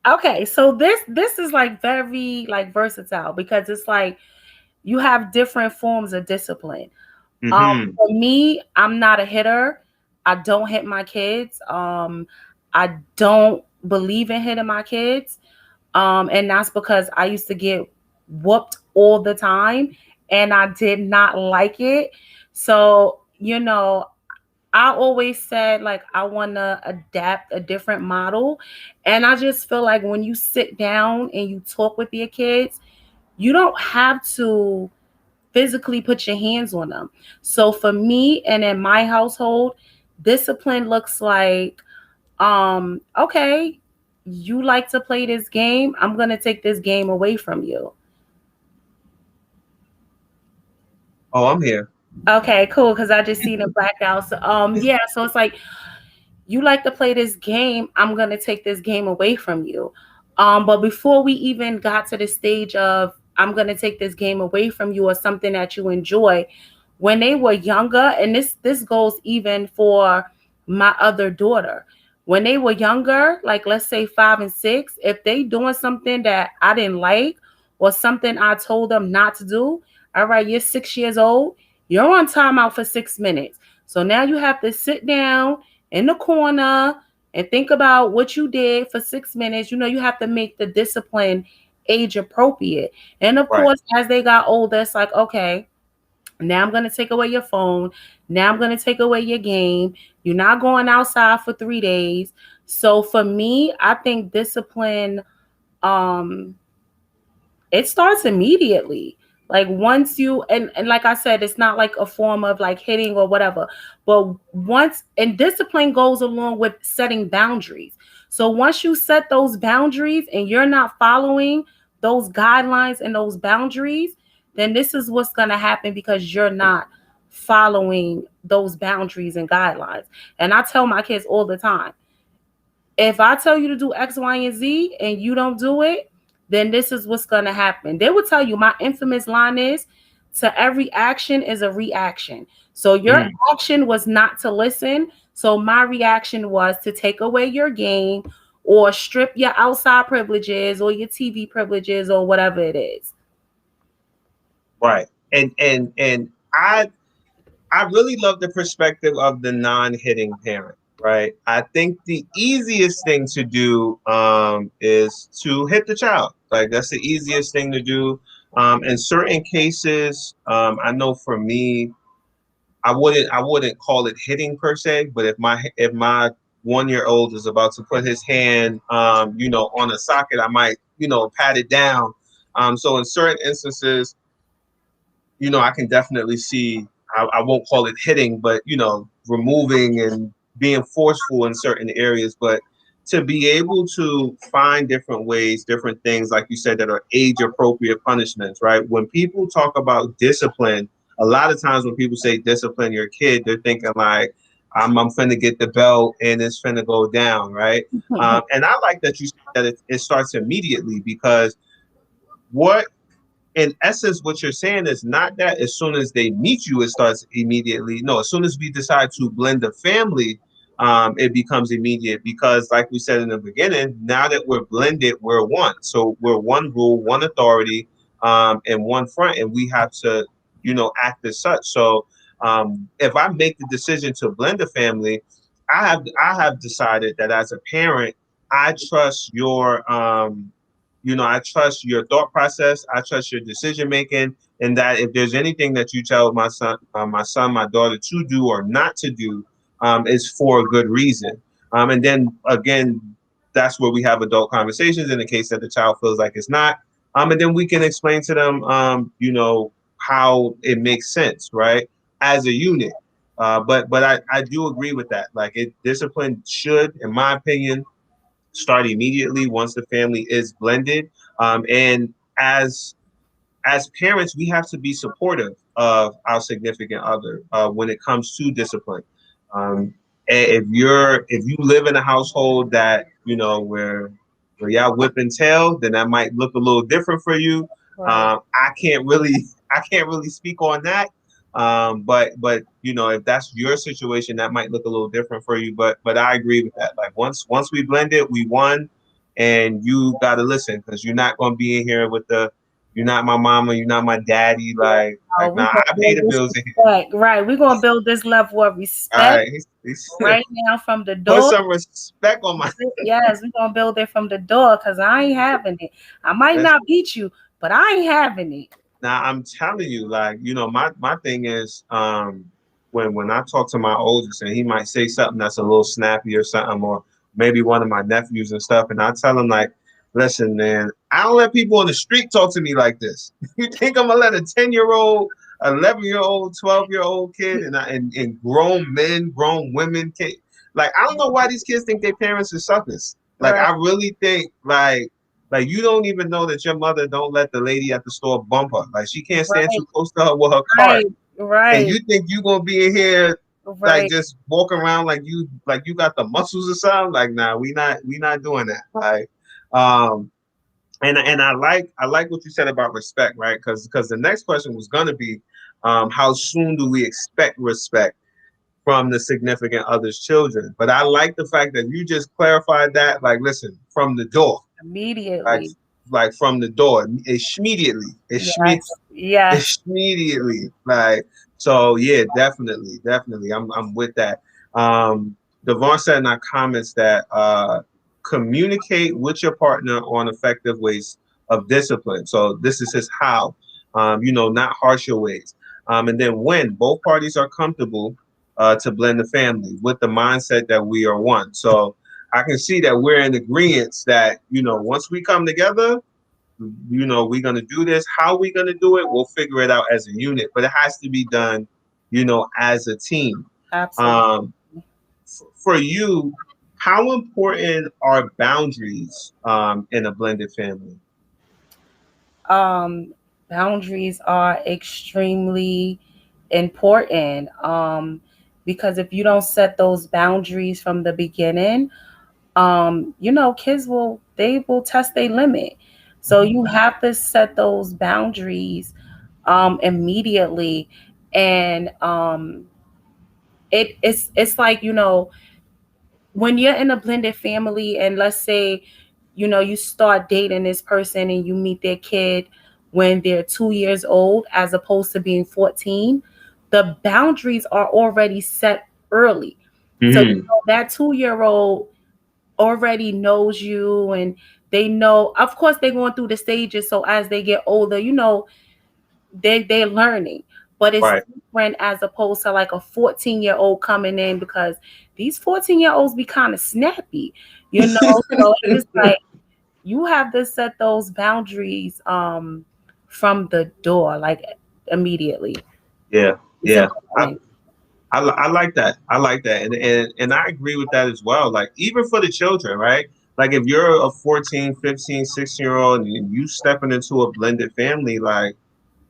Speaker 2: okay, so this is like very like versatile because it's like you have different forms of discipline.
Speaker 1: Mm-hmm.
Speaker 2: For me, I'm not a hitter. I don't hit my kids. I don't believe in hitting my kids. And that's because I used to get whooped all the time and I did not like it. So, I always said like I want to adapt a different model. And I just feel like when you sit down and you talk with your kids, you don't have to physically put your hands on them. So for me and in my household, discipline looks like okay, you like to play this game, I'm going to take this game away from you.
Speaker 1: Oh, I'm here.
Speaker 2: Okay, cool, cuz I just seen a blackout. So yeah, so it's like you like to play this game, I'm going to take this game away from you. But before we even got to the stage of I'm going to take this game away from you or something that you enjoy, when they were younger, and this goes even for my other daughter. When they were younger, like let's say 5 and 6, if they doing something that I didn't like or something I told them not to do, all right, you're 6 years old, you're on timeout for 6 minutes. So now you have to sit down in the corner and think about what you did for 6 minutes. You have to make the discipline age appropriate. And of
Speaker 1: Right.
Speaker 2: course, as they got older, it's like, okay, now I'm going to take away your phone. Now I'm going to take away your game. You're not going outside for 3 days. So for me, I think discipline, um, it starts immediately. Like once you and like I said, it's not like a form of like hitting or whatever, but once and discipline goes along with setting boundaries. So once you set those boundaries and you're not following those guidelines and those boundaries, then this is what's going to happen because you're not following those boundaries and guidelines. And I tell my kids all the time, if I tell you to do X, Y, and Z and you don't do it, then this is what's going to happen. They will tell you my infamous line is to every action is a reaction. So your action was not to listen. So my reaction was to take away your game or strip your outside privileges or your TV privileges or whatever it is.
Speaker 1: Right. And I really love the perspective of the non-hitting parent, right? I think the easiest thing to do is to hit the child. Like that's the easiest thing to do. In certain cases, I know for me, I wouldn't call it hitting per se, but if my 1 year old is about to put his hand on a socket, I might pat it down. So in certain instances, I can definitely see. I won't call it hitting, but removing and being forceful in certain areas. But to be able to find different ways, different things, like you said, that are age appropriate punishments, right? When people talk about discipline, a lot of times when people say discipline your kid, they're thinking like, I'm finna get the belt and it's finna go down, right? And I like that you said that it starts immediately because what in essence, what you're saying is not that as soon as they meet you, it starts immediately. No, as soon as we decide to blend the family, it becomes immediate because, like we said in the beginning, now that we're blended, we're one. So we're one rule, one authority, and one front, and we have to, act as such. So if I make the decision to blend the family, I have decided that as a parent, I trust I trust your thought process. I trust your decision making, and that if there's anything that you tell my daughter to do or not to do, is for a good reason. And then again, that's where we have adult conversations in the case that the child feels like it's not. And then we can explain to them, how it makes sense, right, as a unit. But I do agree with that. Like discipline should, in my opinion, start immediately once the family is blended. And as parents, we have to be supportive of our significant other when it comes to discipline. Um, if you live in a household that where y'all whip and tail, then that might look a little different for you.
Speaker 2: Right.
Speaker 1: I can't really I can't really speak on that. But if that's your situation, that might look a little different for you. But I agree with that. Like once we blend it, we won, and you got to listen because you're not going to be in here with the you're not my mama, you're not my daddy.
Speaker 2: Oh,
Speaker 1: Like
Speaker 2: we
Speaker 1: nah,
Speaker 2: gonna
Speaker 1: I pay
Speaker 2: build
Speaker 1: the
Speaker 2: this
Speaker 1: bills in here.
Speaker 2: respect. Right. We're gonna build this level of
Speaker 1: All
Speaker 2: respect
Speaker 1: right,
Speaker 2: right now from the
Speaker 1: put
Speaker 2: door.
Speaker 1: some respect on my.
Speaker 2: Yes, we're gonna build it from the door because I ain't having it. I might not beat you, but I ain't having it.
Speaker 1: Now I'm telling you, like, my thing is, when I talk to my oldest and he might say something that's a little snappy or something, or maybe one of my nephews and stuff, and I tell him like, listen, man, I don't let people on the street talk to me like this. You think I'm gonna let a 10-year-old, 11-year-old, 12-year-old kid, and grown men, grown women, like I don't know why these kids think their parents are suckers. Like
Speaker 2: Right,
Speaker 1: I really think like you don't even know that your mother don't let the lady at the store bump her. Like she can't stand
Speaker 2: right,
Speaker 1: too close to her with her cart.
Speaker 2: right,
Speaker 1: And
Speaker 2: right,
Speaker 1: you think you gonna be in here like
Speaker 2: right.
Speaker 1: just walking around like you got the muscles or something? Like nah, we not doing that. Like um and I like what you said about respect, right? Because the next question was gonna be how soon do we expect respect from the significant other's children? But I like the fact that you just clarified that, like, listen, from the door, like
Speaker 2: Immediately.
Speaker 1: like from the door, immediately,
Speaker 2: Yes, yes.
Speaker 1: immediately, like so. Yeah, definitely, I'm with that. Devon said in our comments that communicate with your partner on effective ways of discipline. So this is his how, not harsher ways. And then when both parties are comfortable to blend the family with the mindset that we are one. So I can see that we're in agreement that once we come together, we're gonna do this. How we gonna do it? We'll figure it out as a unit, but it has to be done, as a team.
Speaker 2: Absolutely.
Speaker 1: Um, for you, how important are boundaries in a blended family?
Speaker 2: Um, Boundaries are extremely important. Because if you don't set those boundaries from the beginning, kids will test their limit. So you have to set those boundaries immediately. And it's like, when you're in a blended family, and let's say, you start dating this person and you meet their kid when they're 2 years old, as opposed to being 14, the boundaries are already set early. So
Speaker 1: Hmm.
Speaker 2: that 2-year old already knows you, and they know, of course, they're going through the stages. So as they get older, they're learning. But it's
Speaker 1: Right.
Speaker 2: different as opposed to like a 14-year-old coming in, because these 14-year-olds be kind of snappy, so it's like you have to set those boundaries from the door, like immediately.
Speaker 1: Yeah.
Speaker 2: It's
Speaker 1: Yeah. I,
Speaker 2: important.
Speaker 1: I like that. I like that. And I agree with that as well. Like, even for the children, right? Like, if you're a 14, 15, 16-year old and you stepping into a blended family, like,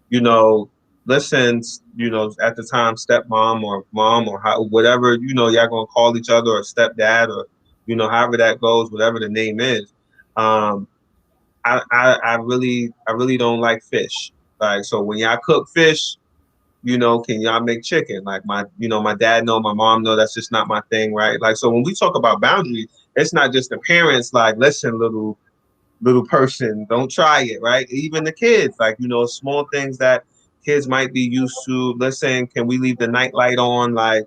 Speaker 1: you know, listen, at the time, stepmom or mom or whatever, y'all gonna call each other, or stepdad, or, however that goes, whatever the name is. Um, I really don't like fish. Like, so when y'all cook fish, can y'all make chicken? Like, my dad know, my mom know that's just not my thing, right? Like, so when we talk about boundaries, it's not just the parents, like, listen, little person, don't try it, right? Even the kids, like, small things that kids might be used to. Listen, can we leave the night light on? Like,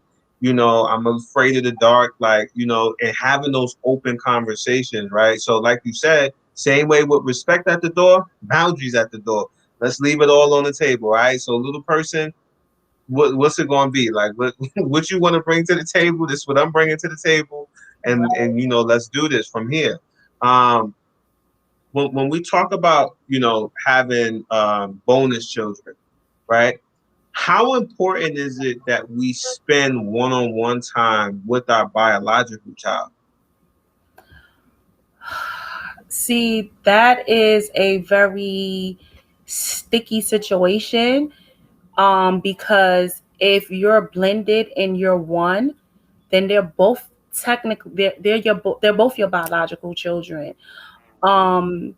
Speaker 1: I'm afraid of the dark, like, and having those open conversations, right? So, like you said, same way with respect at the door, boundaries at the door. Let's leave it all on the table, right? So, little person, what's it going to be like? What you want to bring to the table? This is what I'm bringing to the table, and let's do this from here. Um, when we talk about having bonus children, right? How important is it that we spend one-on-one time with our biological child?
Speaker 2: See, that is a very sticky situation, because if you're blended and you're one, then they're both technically they're both your biological children. um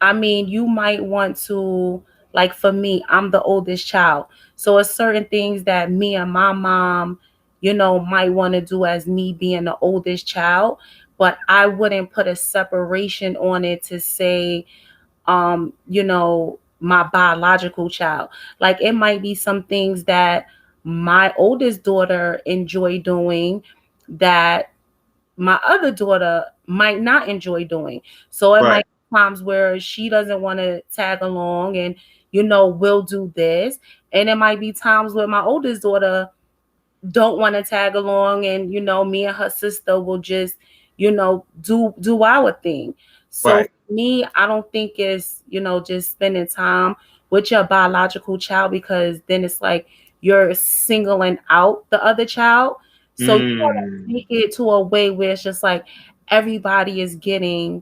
Speaker 2: I mean, you might want to, like, for me, I'm the oldest child. So it's certain things that me and my mom, might want to do as me being the oldest child, but I wouldn't put a separation on it to say, my biological child. Like, it might be some things that my oldest daughter enjoy doing that my other daughter might not enjoy doing. So it
Speaker 1: Right,
Speaker 2: might be times where she doesn't want to tag along, and we'll do this. And it might be times where my oldest daughter don't want to tag along, and me and her sister will just do our thing. So
Speaker 1: right,
Speaker 2: for me, I don't think it's just spending time with your biological child, because then it's like you're singling out the other child. So you gotta
Speaker 1: mm,
Speaker 2: make it to a way where it's just like everybody is getting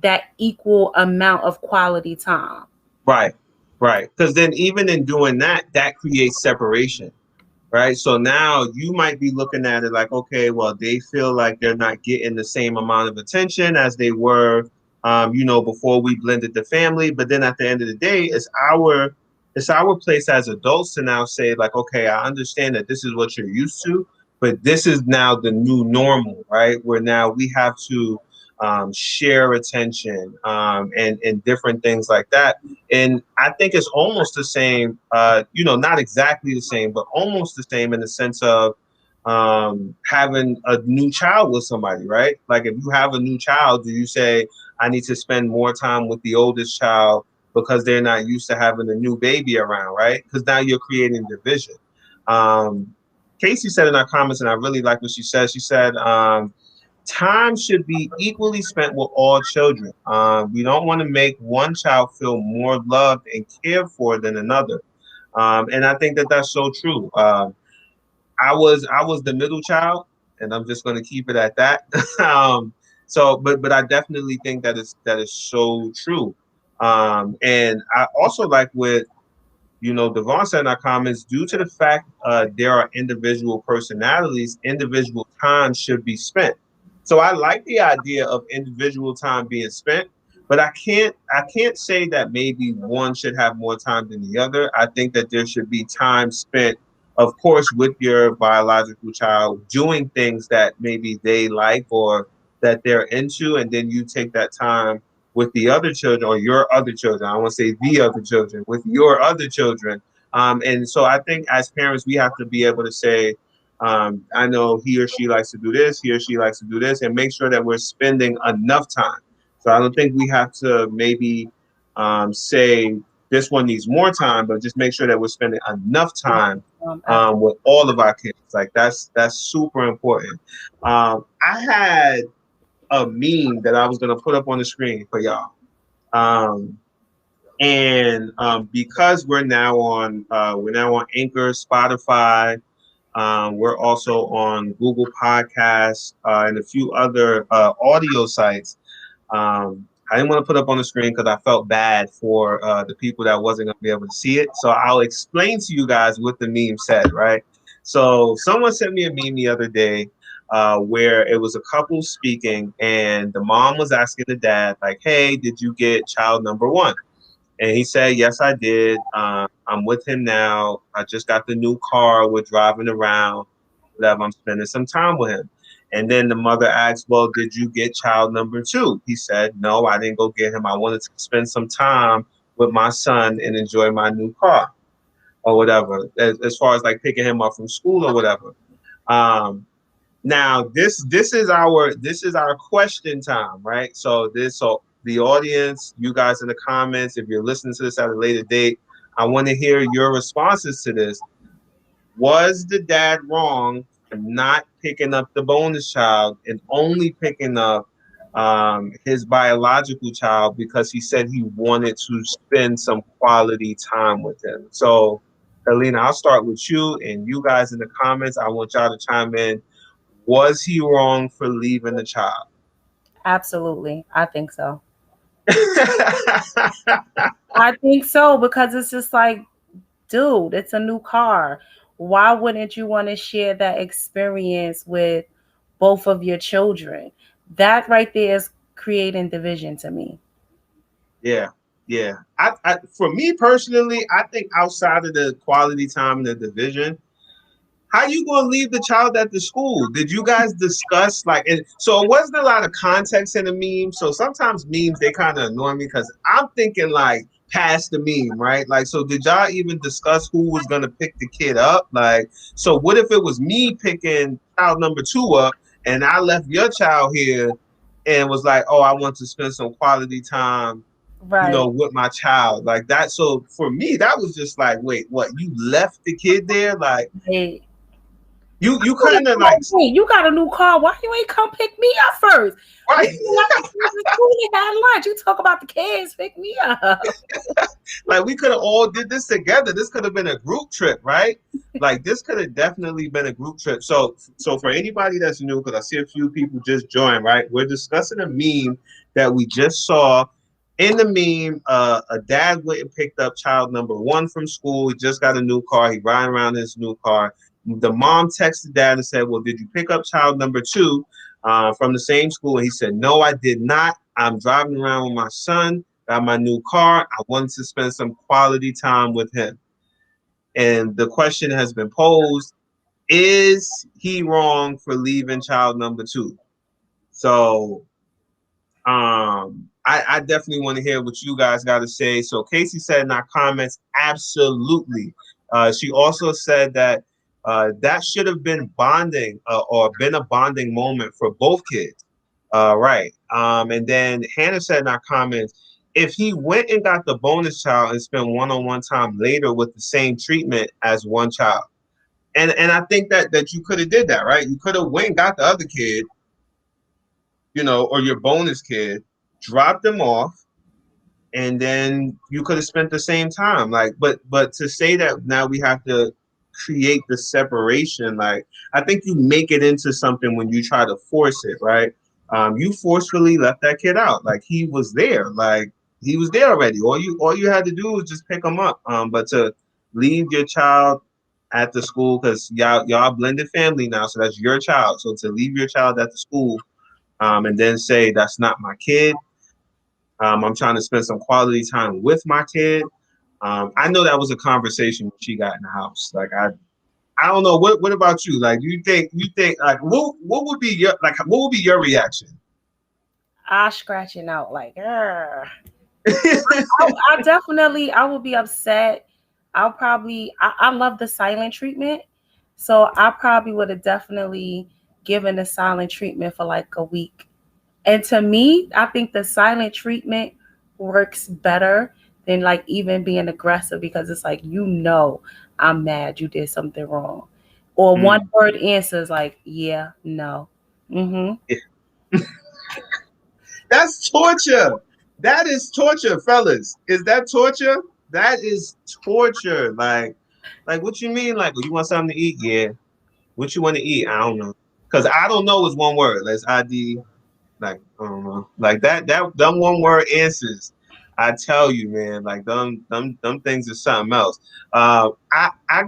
Speaker 2: that equal amount of quality time.
Speaker 1: right, right. Because then, even in doing that, that creates separation, right? So now you might be looking at it like, okay, well, they feel like they're not getting the same amount of attention as they were, before we blended the family. But then at the end of the day, it's our place as adults to now say, like, okay, I understand that this is what you're used to, but this is now the new normal, right? Where now we have to share attention, and different things like that. And I think it's almost the same, not exactly the same, but almost the same in the sense of having a new child with somebody, right? Like, if you have a new child, do you say, I need to spend more time with the oldest child because they're not used to having a new baby around, right? Because now you're creating division. Um, Casey said in our comments, and I really like what she said. She said, time should be equally spent with all children. We don't want to make one child feel more loved and cared for than another. And I think that that's so true. I was the middle child, and I'm just going to keep it at that. But I definitely think that is so true. And I also like what Devon said in our comments, due to the fact there are individual personalities, individual time should be spent. So I like the idea of individual time being spent, but I can't say that maybe one should have more time than the other. I think that there should be time spent of course, with your biological child, doing things that maybe they like or that they're into, and then you take that time with the other children or your other children. I want to say the other children with your other children. And so I think as parents, we have to be able to say, I know he or she likes to do this, he or she likes to do this, and make sure that we're spending enough time. So I don't think we have to maybe say this one needs more time, but just make sure that we're spending enough time
Speaker 2: Absolutely.
Speaker 1: with all of our kids. Like that's super important. I had a meme that I was gonna put up on the screen for y'all. Um, and because we're now on Anchor, Spotify. We're also on Google Podcasts and a few other audio sites. I didn't want to put up on the screen because I felt bad for the people that wasn't going to be able to see it. So I'll explain to you guys what the meme said, right? So someone sent me a meme the other day where it was a couple speaking, and the mom was asking the dad, like, "Hey, did you get child number one?" And he said, "Yes, I did. I'm with him now. I just got the new car. We're driving around. Whatever. I'm spending some time with him." And then the mother asked, "Well, did you get child number two?" He said, "No, I didn't go get him. I wanted to spend some time with my son and enjoy my new car or whatever, as far as like picking him up from school or whatever." Um, Now this is our question time, right? So the audience, you guys in the comments, if you're listening to this at a later date, I want to hear your responses to this. Was the dad wrong for not picking up the bonus child and only picking up his biological child because he said he wanted to spend some quality time with him? So, Helena, I'll start with you and you guys in the comments. I want y'all to chime in. Was he wrong for leaving the child?
Speaker 2: Absolutely. I think so. I think so because it's just like, dude, it's a new car. Why wouldn't you want to share that experience with both of your children? That right there is creating division to me.
Speaker 1: Yeah, yeah. For me personally, I think outside of the quality time and the division, how you gonna leave the child at the school? Did you guys discuss like? And so it wasn't a lot of context in the meme. So sometimes memes they kind of annoy me because I'm thinking like past the meme, right? Like, so did y'all even discuss who was gonna pick the kid up? Like, so what if it was me picking child number two up, and I left your child here, and was like, oh, I want to spend some quality time,
Speaker 2: Right.
Speaker 1: with my child like that. So for me, that was just like, wait, what? You left the kid there, like
Speaker 2: Hey,
Speaker 1: you kind of like
Speaker 2: hey, you got a new car. Why you ain't come pick me up first? We
Speaker 1: right.
Speaker 2: left the kids at school and had lunch. You talk about the kids, pick me up.
Speaker 1: Like we could have all did this together. This could have been a group trip, right? Like this could have definitely been a group trip. So for anybody that's new, because I see a few people just joined, right? We're discussing a meme that we just saw. In the meme, a dad went and picked up child number one from school. He just got a new car. He riding around in his new car. The mom texted dad and said, "Well, did you pick up child number two from the same school?" And he said, "No, I did not. I'm driving around with my son. Got my new car. I wanted to spend some quality time with him." And the question has been posed: is he wrong for leaving child number two? So I definitely want to hear what you guys got to say. So Casey said in our comments, absolutely. She also said that that should have been bonding or been a bonding moment for both kids. Right. And then Hannah said in our comments, if he went and got the bonus child and spent one-on-one time later with the same treatment as one child. And I think that you could have did that, right? You could have went and got the other kid, or your bonus kid, dropped them off, and then you could have spent the same time. Like, but to say that now we have to create the separation, like I think you make it into something when you try to force it, right? You forcefully left that kid out. Like he was there. Like he was there already. All you had to do was just pick him up. But to leave your child at the school, because y'all blended family now, so that's your child. So to leave your child at the school, and then say that's not my kid. I'm trying to spend some quality time with my kid. I know that was a conversation when she got in the house. Like I don't know. What about you? Like, you think like what would be your like what would be your reaction?
Speaker 2: I scratching out like, I definitely, I would be upset. I'll probably, I love the silent treatment. So I probably would have definitely given the silent treatment for like a week. And to me, I think the silent treatment works better than like even being aggressive because it's like, I'm mad you did something wrong. Or one
Speaker 1: Mm.
Speaker 2: word answers like, yeah, no. Mm-hmm.
Speaker 1: That's torture. That is torture, fellas. Is that torture? That is torture. Like what you mean? Like, well, you want something to eat? Yeah. What you want to eat? I don't know. Cause I don't know is one word. Let's ID. Like I don't know. Like that them one word answers. I tell you, man. Like them things are something else. I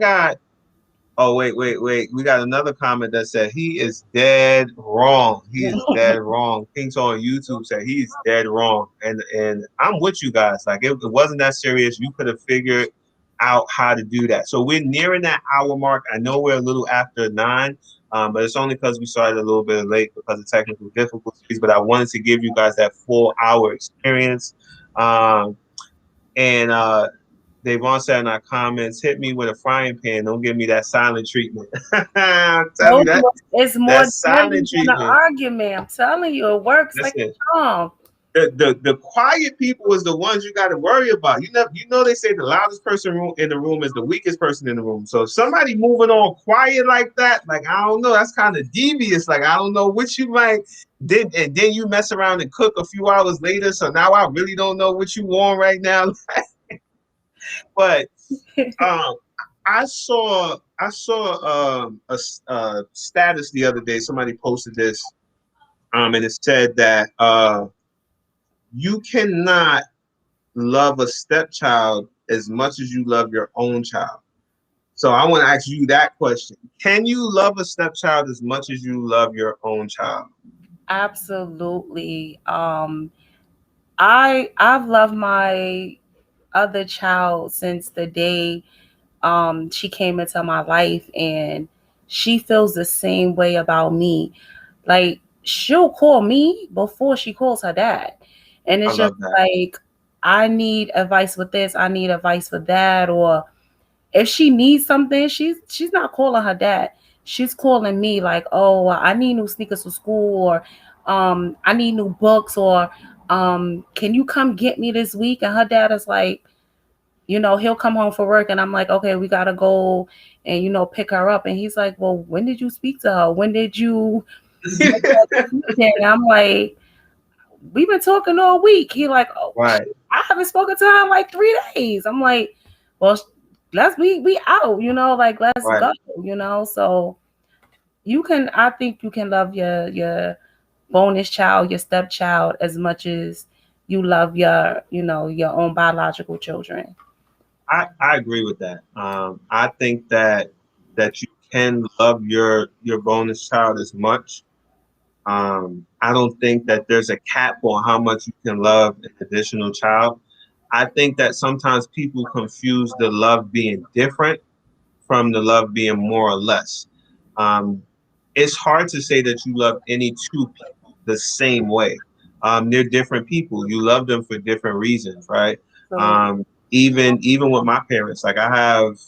Speaker 1: got. Oh wait. We got another comment that said he is dead wrong. He is dead wrong. Things on YouTube said he's dead wrong, and I'm with you guys. Like it wasn't that serious. You could have figured out how to do that. So we're nearing that hour mark. I know we're a little after 9, but it's only because we started a little bit late because of technical difficulties. But I wanted to give you guys that full hour experience. Um, and Devon said in our comments, hit me with a frying pan. Don't give me that silent treatment. I'm telling you
Speaker 2: Told
Speaker 1: that
Speaker 2: you it's more
Speaker 1: that
Speaker 2: deadly
Speaker 1: silent
Speaker 2: than an
Speaker 1: treatment.
Speaker 2: argument. I'm telling you, it works like
Speaker 1: Listen,
Speaker 2: a charm.
Speaker 1: the quiet people is the ones you got to worry about. You know they say the loudest person in the room is the weakest person in the room. So if somebody moving on quiet like that, like I don't know, that's kind of devious. Like I don't know what you might did, and then you mess around and cook a few hours later. So now I really don't know what you want right now. But um, I saw a status the other day. Somebody posted this, and it said that you cannot love a stepchild as much as you love your own child. So I want to ask you that question: can you love a stepchild as much as you love your own child?
Speaker 2: Absolutely. I've loved my other child since the day she came into my life, and she feels the same way about me. Like she'll call me before she calls her dad. And
Speaker 1: I
Speaker 2: it's just
Speaker 1: love that.
Speaker 2: like I need advice with this, I need advice with that, or if she needs something, she's not calling her dad. She's calling me like, "Oh, I need new sneakers for school," or I need new books, or can you come get me this week? And her dad is like, he'll come home for work and I'm like, okay, we gotta go and pick her up. And he's like, well, when did you speak to her? When did you get that meeting? I'm like, we've been talking all week. He like, oh,
Speaker 1: Right,
Speaker 2: I haven't spoken to her in like 3 days. I'm like, well, let's we out, like let's
Speaker 1: right.
Speaker 2: go, So I think you can love your bonus child, your stepchild as much as you love your own biological children.
Speaker 1: I agree with that. I think that you can love your bonus child as much. I don't think that there's a cap on how much you can love an additional child. I think that sometimes people confuse the love being different from the love being more or less. Um, it's hard to say that you love any two people the same way. They're different people. You love them for different reasons, right?
Speaker 2: So
Speaker 1: Even with my parents, like I have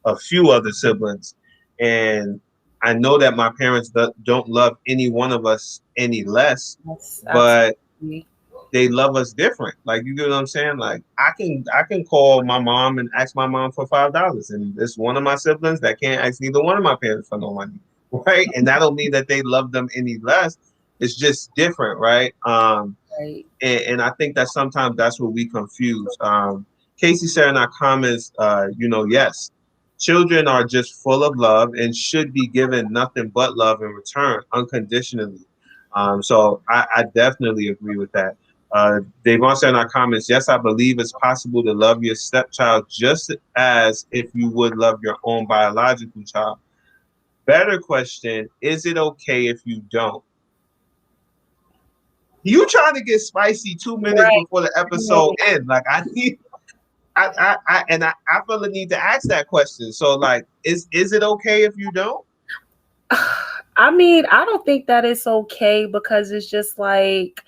Speaker 1: a few other siblings, and I know that my parents don't love any one of us any less,
Speaker 2: that's
Speaker 1: but
Speaker 2: absolutely
Speaker 1: they love us different. Like you get what I'm saying? Like I can call my mom and ask my mom for $5, and it's one of my siblings that can't ask neither one of my parents for no money, right? And that don't mean that they love them any less. It's just different, right?
Speaker 2: right.
Speaker 1: And I think that sometimes that's what we confuse. Casey said in our comments, yes, children are just full of love and should be given nothing but love in return, unconditionally. So I definitely agree with that. They've also in our comments, yes, I believe it's possible to love your stepchild just as if you would love your own biological child. Better question, is it okay if you don't? You trying to get spicy 2 minutes
Speaker 2: Right.
Speaker 1: before the episode
Speaker 2: Right.
Speaker 1: ends. Like I need I feel the need to ask that question. So like, is it okay if you don't?
Speaker 2: I mean, I don't think that it's okay because it's just like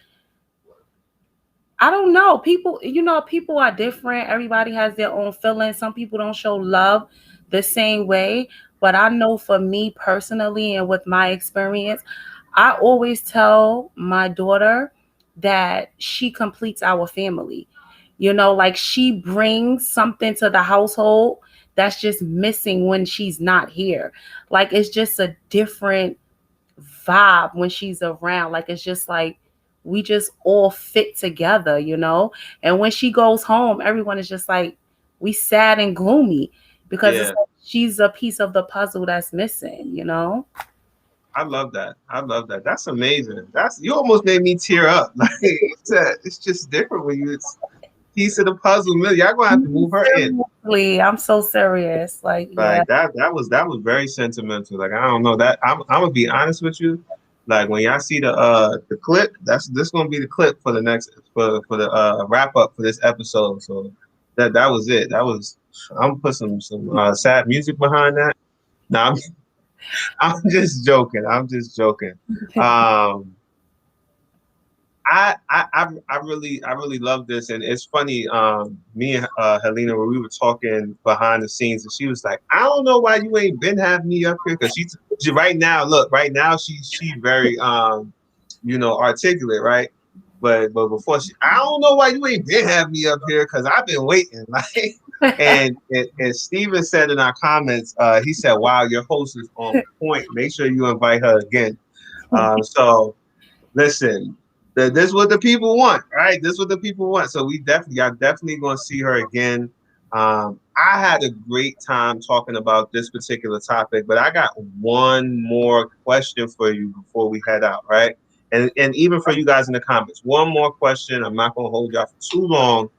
Speaker 2: I don't know. People, people are different. Everybody has their own feelings. Some people don't show love the same way. But I know for me personally and with my experience, I always tell my daughter that she completes our family. Like she brings something to the household that's just missing when she's not here. Like it's just a different vibe when she's around. Like it's just like we just all fit together. And when she goes home, everyone is just like we sad and gloomy because it's
Speaker 1: Yeah,
Speaker 2: like she's a piece of the puzzle that's missing.
Speaker 1: I love that. I love that. That's amazing. That's you almost made me tear up. Like it's just different when you it's piece of the puzzle. Y'all gonna have to move her in.
Speaker 2: Seriously, I'm so serious. Like, yeah.
Speaker 1: Like that was very sentimental. Like I don't know that I'm gonna be honest with you. Like when y'all see the clip, that's this gonna be the clip for the next for the wrap up for this episode. So that was it. That was I'm gonna put some sad music behind that. No, I'm just joking. I'm just joking. Um, I really love this, and it's funny. Me and Helena, where we were talking behind the scenes, and she was like, "I don't know why you ain't been having me up here," because she right now, look, right now she very articulate, right? But before I don't know why you ain't been having me up here because I've been waiting, like. And Steven said in our comments, he said, "Wow, your host is on point. Make sure you invite her again." So listen, this is what the people want, right? This is what the people want. So y'all definitely gonna see her again. I had a great time talking about this particular topic, but I got one more question for you before we head out, right? And even for you guys in the comments, one more question. I'm not gonna hold y'all for too long.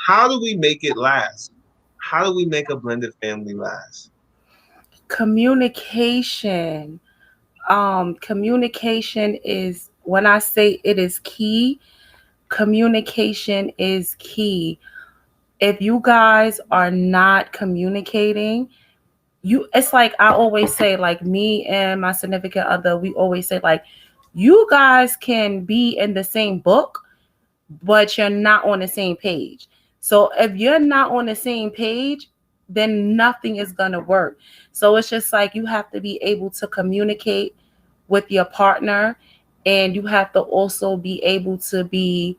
Speaker 1: How do we make it last? How do we make a blended family last?
Speaker 2: Communication. Communication is when I say it is key, communication is key. If you guys are not communicating, it's like I always say, like me and my significant other, we always say like you guys can be in the same book, but you're not on the same page. So if you're not on the same page, then nothing is going to work. So it's just like you have to be able to communicate with your partner, and you have to also be able to be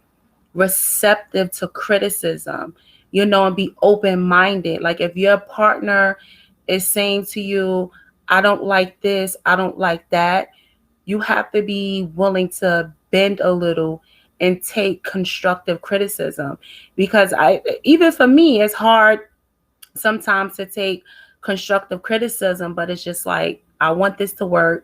Speaker 2: receptive to criticism, and be open minded. Like if your partner is saying to you, I don't like this, I don't like that, you have to be willing to bend a little and take constructive criticism, because even for me it's hard sometimes to take constructive criticism, but it's just like I want this to work.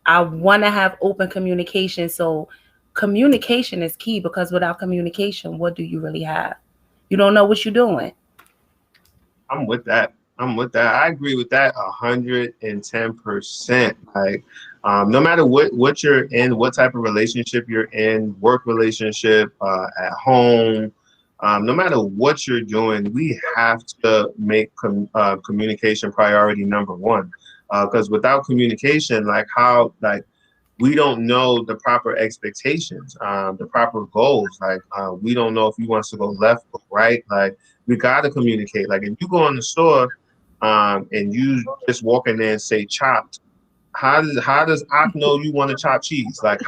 Speaker 2: I want to have open communication. So communication is key, because without communication, what do you really have? You don't know what you're doing.
Speaker 1: I'm with that. I'm with that. I agree with that 110%. Like, no matter what you're in, what type of relationship you're in, work relationship, at home, no matter what you're doing, we have to make communication priority number one. Because without communication, like how like we don't know the proper expectations, the proper goals. Like we don't know if he wants to go left or right. Like we gotta communicate. Like if you go in the store, and you just walk in there and say chopped, how does Ak know you want to chop cheese? Like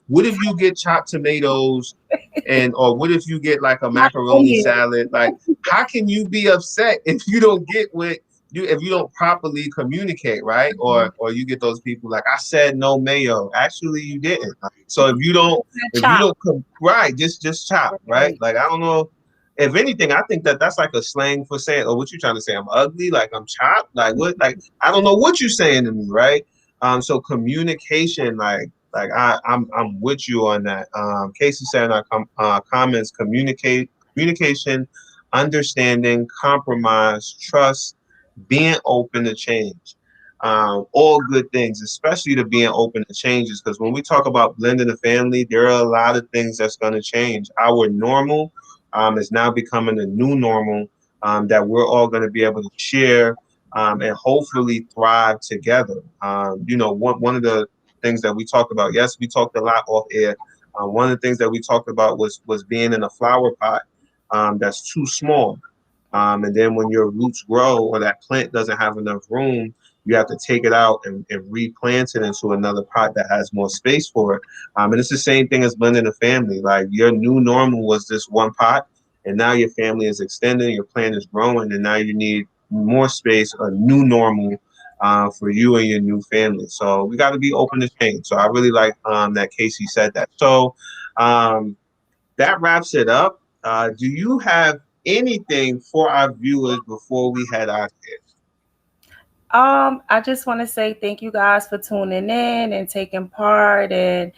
Speaker 1: what if you get chopped tomatoes, and or what if you get like a
Speaker 2: Not
Speaker 1: macaroni
Speaker 2: onion.
Speaker 1: salad? Like how can you be upset if you don't get what you if you don't properly communicate, right? Or you get those people like I said no mayo. Actually you didn't. So if you
Speaker 2: Chop.
Speaker 1: don't right, just chop, right?
Speaker 2: Right.
Speaker 1: Like I don't know. If anything, I think that's like a slang for saying, "Oh, what you trying to say? I'm ugly? Like I'm chopped? Like what? Like I don't know what you're saying to me, right?" So communication, I'm with you on that. Casey said in our comments, communication, understanding, compromise, trust, being open to change. All good things, especially to being open to changes. Because when we talk about blending the family, there are a lot of things that's going to change. Our normal is now becoming a new normal that we're all going to be able to share and hopefully thrive together. One of the things that we talked about, yes, we talked a lot off air. One of the things that we talked about was being in a flower pot that's too small. And then when your roots grow or that plant doesn't have enough room, you have to take it out and replant it into another pot that has more space for it. And it's the same thing as blending a family. Like your new normal was this one pot, and now your family is extending, your plant is growing, and now you need more space, a new normal for you and your new family. So we got to be open to change. So I really like that Casey said that. So um, that wraps it up. Do you have anything for our viewers before we head out here?
Speaker 2: I just want to say thank you guys for tuning in and taking part and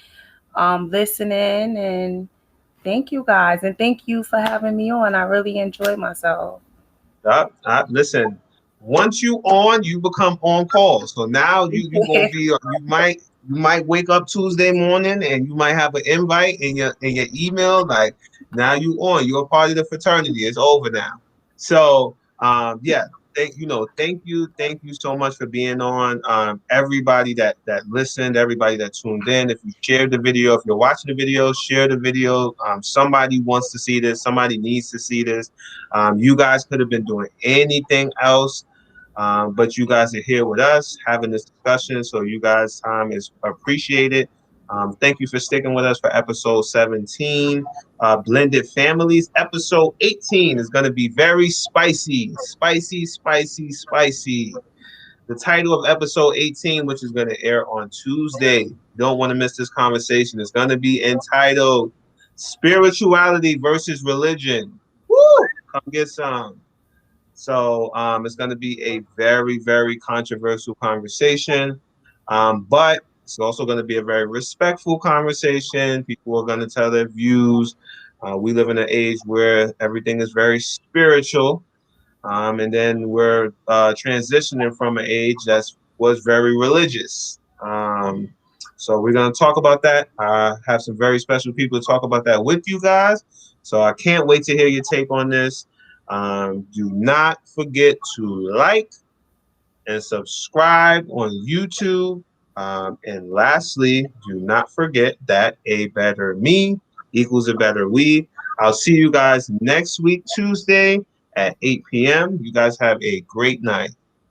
Speaker 2: listening. And thank you guys. And thank you for having me on. I really enjoyed myself.
Speaker 1: Listen, once you on, you become on call. So now you gonna be you might wake up Tuesday morning and you might have an invite in your email. Like now you on, you're a part of the fraternity. It's over now. So yeah, thank you so much for being on. Everybody that listened, everybody that tuned in. If you shared the video, if you're watching the video, share the video. Somebody wants to see this. Somebody needs to see this. You guys could have been doing anything else, but you guys are here with us having this discussion. So you guys' time is appreciated. Thank you for sticking with us for episode 17. Blended Families. Episode 18 is going to be very spicy, spicy, spicy, spicy. The title of episode 18, which is going to air on Tuesday. You don't want to miss this conversation. It's going to be entitled Spirituality versus Religion. Woo! Come get some. So it's going to be a very, very controversial conversation, but it's also going to be a very respectful conversation. People are going to tell their views. We live in an age where everything is very spiritual, and then we're transitioning from an age that was very religious. So we're going to talk about that. I have some very special people to talk about that with you guys. So I can't wait to hear your take on this. Do not forget to like and subscribe on YouTube. And lastly, do not forget that a better me equals a better we. I'll see you guys next week, Tuesday at 8 p.m. You guys have a great night.